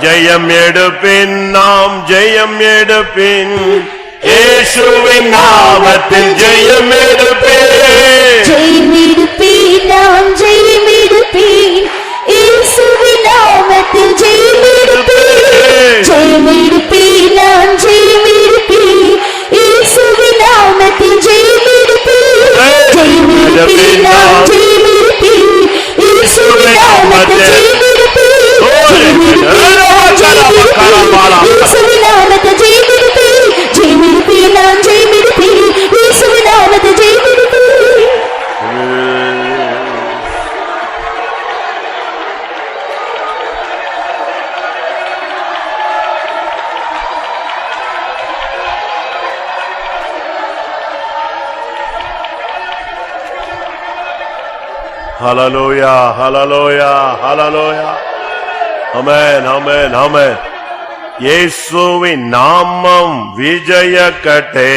ஜெயம் எடுப்பின், நாம் ஜெயம் எடுப்பின், இயேசுவின் நாமத்தில் ஜெயம் எடுப்பேன். ஜெயம் எடுப்பேன், நாம் ஜெயம் எடுப்பேன், இயேசுவின் நாமத்தில் ஜெயம் எடுப்பேன். ஜெயம் எடுப்பேன், நாம் ஜெயம் எடுப்பேன், இயேசுவின் நாமத்தில் ஜெயம் எடுப்பேன். ஜெயம் எடுப்பேன், நாம் ஜெயம் எடுப்பேன், இயேசுவின் நாமத்தில் ஜெயம் எடுப்பேன். ஜெயம் எடுப்பேன், நாம் ஜெயம் எடுப்பேன், இயேசுவின் நாமத்தில் ஜெயம் எடுப்பேன். ஜெயம் எடுப்பேன், நாம் ஜெயம் எடுப்பேன், இயேசுவின் நாமத்தில் ஜெயம் எடுப்பேன். ஹல்லேலூயா, ஹல்லேலூயா, ஹல்லேலூயா. ஆமென், ஆமென், ஆமென். இயேசுவின் நாமம் விஜயக்கட்டே,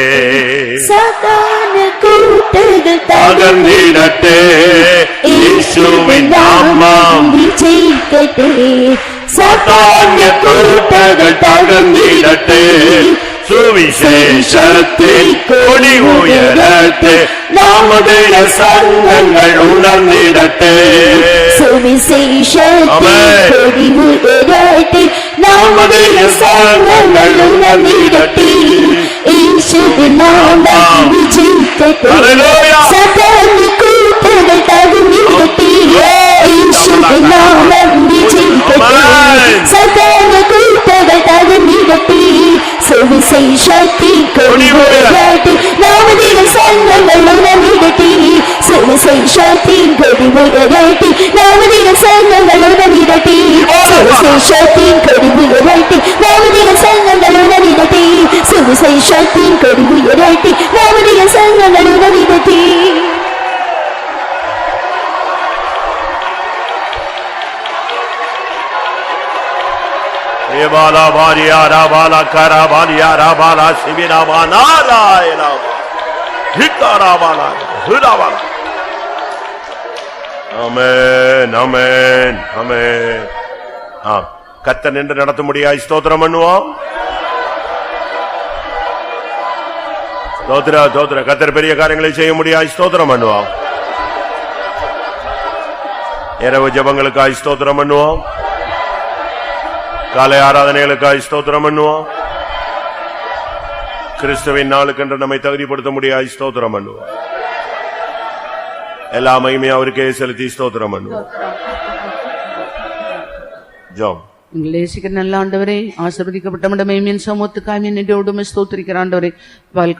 சாத்தான கூட்டங்கள் தகர்ந்திடட்டே. இயேசுவின் நாமம் விஜயிக்கட்டே, சாத்தான கூட்டங்கள் தகர்ந்திடட்டே. சுவிசேஷத்தில் கொடி உயரட்டே, நாமடைய சங்கங்கள் உணர்ந்திடட்டே. சுவிசேஷத்தில் கொடி உயரட்டே, நாமடைய சங்கங்கள் உணர்ந்திடட்டே. இயேசுவின் நாமம் விஜயிக்கட்டே, சாத்தான கூட்டங்கள் தகர்ந்திடட்டே. இயேசுவின் நாமம் விஜயிக்கட்டே, சாத்தான கூட்டங்கள் தகர்ந்திடட்டே. சுவிசேஷத்தின் கொடி உயரட்டே, நாமடைய சங்கங்கள் உணர்ந்திடட்டே. சுவிசேஷத்தின் கொடி உயரட்டே, நாமடைய சங்கங்கள் உணர்ந்திடட்டே. சுவிசேஷத்தின் கொடி உயரட்டே, நாமடைய சங்கங்கள் உணர்ந்திடட்டே. சுவிசேஷத்தின் கொடி உயரட்டே, நாமடைய சங்கங்கள் உணர்ந்திடட்டே. ஏபாலா பாரியா ராபாலா கரா பாரியா ராபாலா சிவிராபா நாராயணாபா ஹிகாராபாலா ஹிராபாலா. ஆமென், ஆமென், ஆமென். கர்த்தர் நின்று நடத்த முடியாது. ஸ்தோத்திரம் பண்ணுவோம். ஸ்தோத்திர ஸ்தோத்திர. கர்த்தர் பெரிய காரியங்களை செய்ய முடியாது. ஸ்தோத்திரம் பண்ணுவோம். இரவு ஜெபங்களுக்காய் ஸ்தோத்திரம் பண்ணுவோம். காலை ஆராதனைகளுக்காய் ஸ்தோத்திரம் பண்ணுவோம். கிறிஸ்துவின் நாளுக்கென்று நம்மை தகுதிப்படுத்த முடியாது. ஸ்தோத்திரம் பண்ணுவோம். எல்லா மகிமையும் அவருக்கே செலுத்தி ஸ்தோத்திரம் பண்ணுவோம். ஜெபம். எங்களை நேசிக்கிற நல்ல ஆண்டவரே, ஆசீர்வதிக்கப்பட்ட மேன்மையின் சமூகத்துக்காய் என்னோடு ஸ்தோத்திரிக்கிற ஆண்டவரே,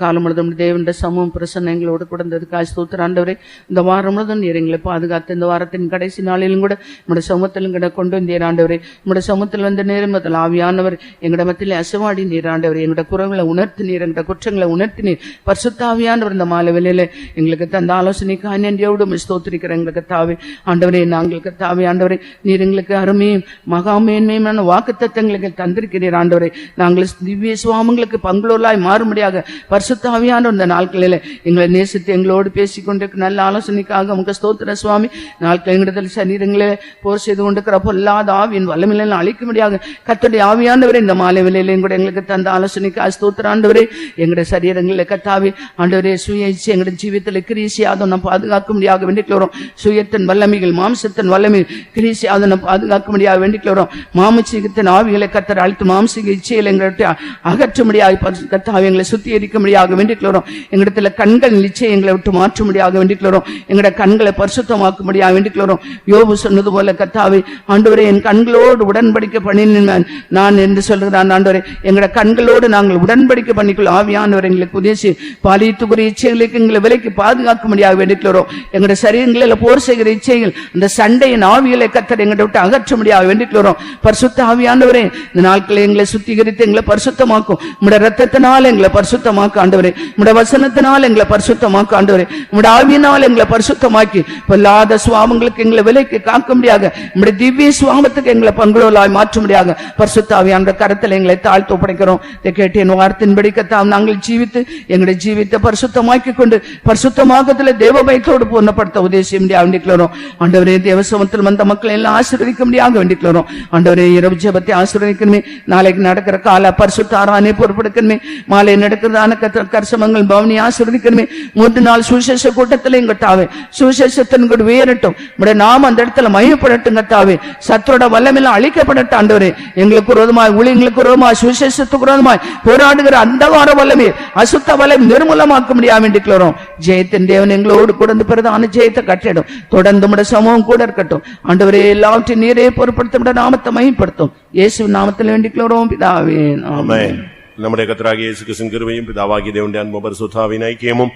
காலம் முழுதும் தேவனுடைய சமூகம் பிரசன்ன எங்களோடு கொடுத்ததுக்காய் ஸ்தோத்திர ஆண்டவரே. இந்த வாரம் முழுதும் நீர் எங்களை பாதுகாத்து இந்த வாரத்தின் கடைசி நாளிலும் கூட நம்முடைய சமூகத்திலும் கூட கொண்டு வந்தீர் ஆண்டவரே. நம்முடைய சமூகத்தில் வந்த நேரம் முதல் ஆவியானவர் எங்கட மத்தியிலே அசைவாடி நீர் ஆண்டவரே. எங்களோட குறைகளை உணர்த்தி நீர், எங்களோட குற்றங்களை உணர்த்தி நீர். பரிசுத்த ஆவியானவர் இந்த மாலை வேளையில எங்களுக்கு தந்த ஆலோசனைக்காய் நன்றியோடு ஸ்தோத்திரிக்கிற எங்களுக்கு தாவே ஆண்டவரே. நாங்களுக்கு தாவே ஆண்டவரே, நீர் எங்களுக்கு அருமையும் மகாமேன்மையும் வாக்குத்தத்தங்களுக்கு தந்திருக்கிறீர் ஆண்டவரே. நாங்கள் திவ்ய சுவாமங்களுக்கு பங்குள்ளவர்களாய் மாறும்படியாக பரிசுத்த ஆவியானவர் இந்த நாட்களில் எங்களை நேசித்து எங்களோடு பேசிக் கொண்டிருக்க நல்ல ஆலோசனைக்காக உங்க ஸ்தோத்திர சுவாமி. நாட்கள் எங்களிடத்தில் சரீரங்களே போர் செய்து கொண்டிருக்கிற பொல்லாத ஆவியின் வல்லமையில அழிக்கும்படியாக கர்த்தருடைய ஆவியானவரே இந்த மாலை வேளையில கூட எங்களுக்கு தந்த ஆலோசனைக்காக ஸ்தோத்திர ஆண்டவரே. எங்களுடைய சரீரங்களில் கர்த்தாவே ஆண்டவரே, சுய இச்சை எங்களுடைய ஜீவிதத்தில் கிரீசியாத நாம் பாதுகாக்க முடியாக வேண்டிக் வரோம். சுயத்தின் வல்லமைகள் மாம்சத்தின் வல்லமை கிரீசியாத நாம் பாதுகாக்க முடியாக வேண்டிக் வரோம். மாமசீகத்தின் ஆவிகளை கர்த்தர் அழித்து மாம்சீக இச்சையில் எங்களை அகற்ற முடியாது. கர்த்தாவே எங்களை சுத்திகரிக்க முடியாக வேண்டிக்கிறோம். எங்களிடத்துல கண்கள் நிச்சயம் எங்களை விட்டு மாற்ற முடியாக வேண்டிக்கிறோம். எங்களுடைய கண்களை பரிசுத்தமாக்க முடியாக வேண்டிக்கிறோம். யோபு சொன்னது போல கர்த்தாவே ஆண்டவரே, என் கண்களோடு உடன்படிக்கை பண்ணினேன் நான் என்று சொல்கிறான் ஆண்டவரே. எங்களுடைய கண்களோடு நாங்கள் உடன்படிக்கை பண்ணிக்கொள்ள ஆவியானவர் எங்களுக்கு உதேசி பாலித்துக்குரிய இச்சைகளுக்கு எங்களை விலைக்கு பாதுகாக்க முடியாக வேண்டிக்கிறோம். எங்களுடைய சரீரங்களில் போர் செய்கிற இச்சைகள் அந்த சண்டையின் ஆவிகளை கர்த்தர் எங்களை விட்டு அகற்ற முடியாக வேண்டிக்கிறோம். பரிசுத்த ஆவியானவரே, இந்த நாட்களை எங்களை சுத்திகரித்து எங்களை பரிசுத்தமாக்கும். உம்முடைய இரத்தத்தினால் எங்களை பரிசுத்தமாக்க ஆண்டவரே. உம்முடைய வசனத்தினால் எங்களை பரிசுத்தமாக்க ஆண்டவரே. உம்முடைய ஆவியினால் எங்களை பரிசுத்தமாக்கி பொல்லாத சுவாமங்களுக்கு எங்களை விலைக்கு காக்க முடியாக உம்முடைய திவ்ய சுவாமத்துக்கு எங்களை பங்குள்ளவர்களாய் மாற்ற முடியாக பரிசுத்த ஆவியானவருடைய கரத்தில் எங்களை தாழ்த்து ஒப்படைக்கிறோம். இதை கேட்டு என் வார்த்தையின்படி கர்த்தாவே நாங்கள் ஜீவித்து எங்களுடைய ஜீவித்தை பரிசுத்தமாக்கி கொண்டு பரிசுத்தமாக்கத்தில் தேவபயத்தோடு பூர்ணப்படுத்த உதேசியம் வேண்டிக்கிறோம். ஆண்டவரே, தேவசமத்தில் வந்த மக்களை எல்லாம் ஆசீர்வதிக்க முடியாக வேண்டிக்கிறோம். ஆண்டவரே, இரவு ஜெபத்தை ஆசீர்வதிக்கணுமே. நாளைக்கு நடக்கிற கால பரிசுத்த ஆராதனை பொறுப்பெடுக்கணுமே. மாலை நடக்கிறதான கர்சமங்கள் பவனி ஆசீர்வதிக்கணுமே. 3 நாள் சுவிசேஷ கூட்டத்திலையும் கட்டாவே சுவிசேஷத்தின் கூட உயரட்டும். உடைய நாம அந்த இடத்துல மகிமைப்படட்டும் கட்டாவே. சத்தோட வல்லமெல்லாம் அழிக்கப்படட்டும் ஆண்டவரே. எங்களுக்கு விரோதமாய் ஊழியங்களுக்கு விரோதமாய் சுவிசேஷத்துக்கு விரோதமாய் போராடுகிற அந்த வார வல்லமே அசுத்த வல்லம் நிர்மூலமாக்க முடியாம வேண்டிக்கிறோம். ஜெயத்தின் தேவன் எங்களோடு கூட பிரதான ஜெயத்தை கட்டிடும். தொடர்ந்து உடைய சமூகம் கூட இருக்கட்டும் ஆண்டவரே. எல்லாவற்றையும் நீரே பொறுப்படுத்த நாமத்தை மகிமைப்படுத்தும். இயேசுவின் நாமத்தில் வேண்டிக்கிறோம் பிதாவே, ஆமென். നമ്മുടെ കർത്താവായ യേശു ക്രിസ്തുവിൻ കൃപയും പിതാവാകിയ ദൈവത്തിന്റെ അൻപും പരിശുദ്ധാവിൻ ഐക്യവും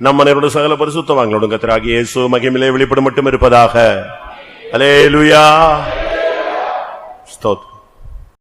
നമ്മളുടെ സകല പരിശുദ്ധവാങ്ങളോടും കർത്താവായ യേശു മഹിമയിലെ വെളിപ്പെടും மட்டும் இருப்பதாக. ഹല്ലേലൂയ. സ്തോത്രം.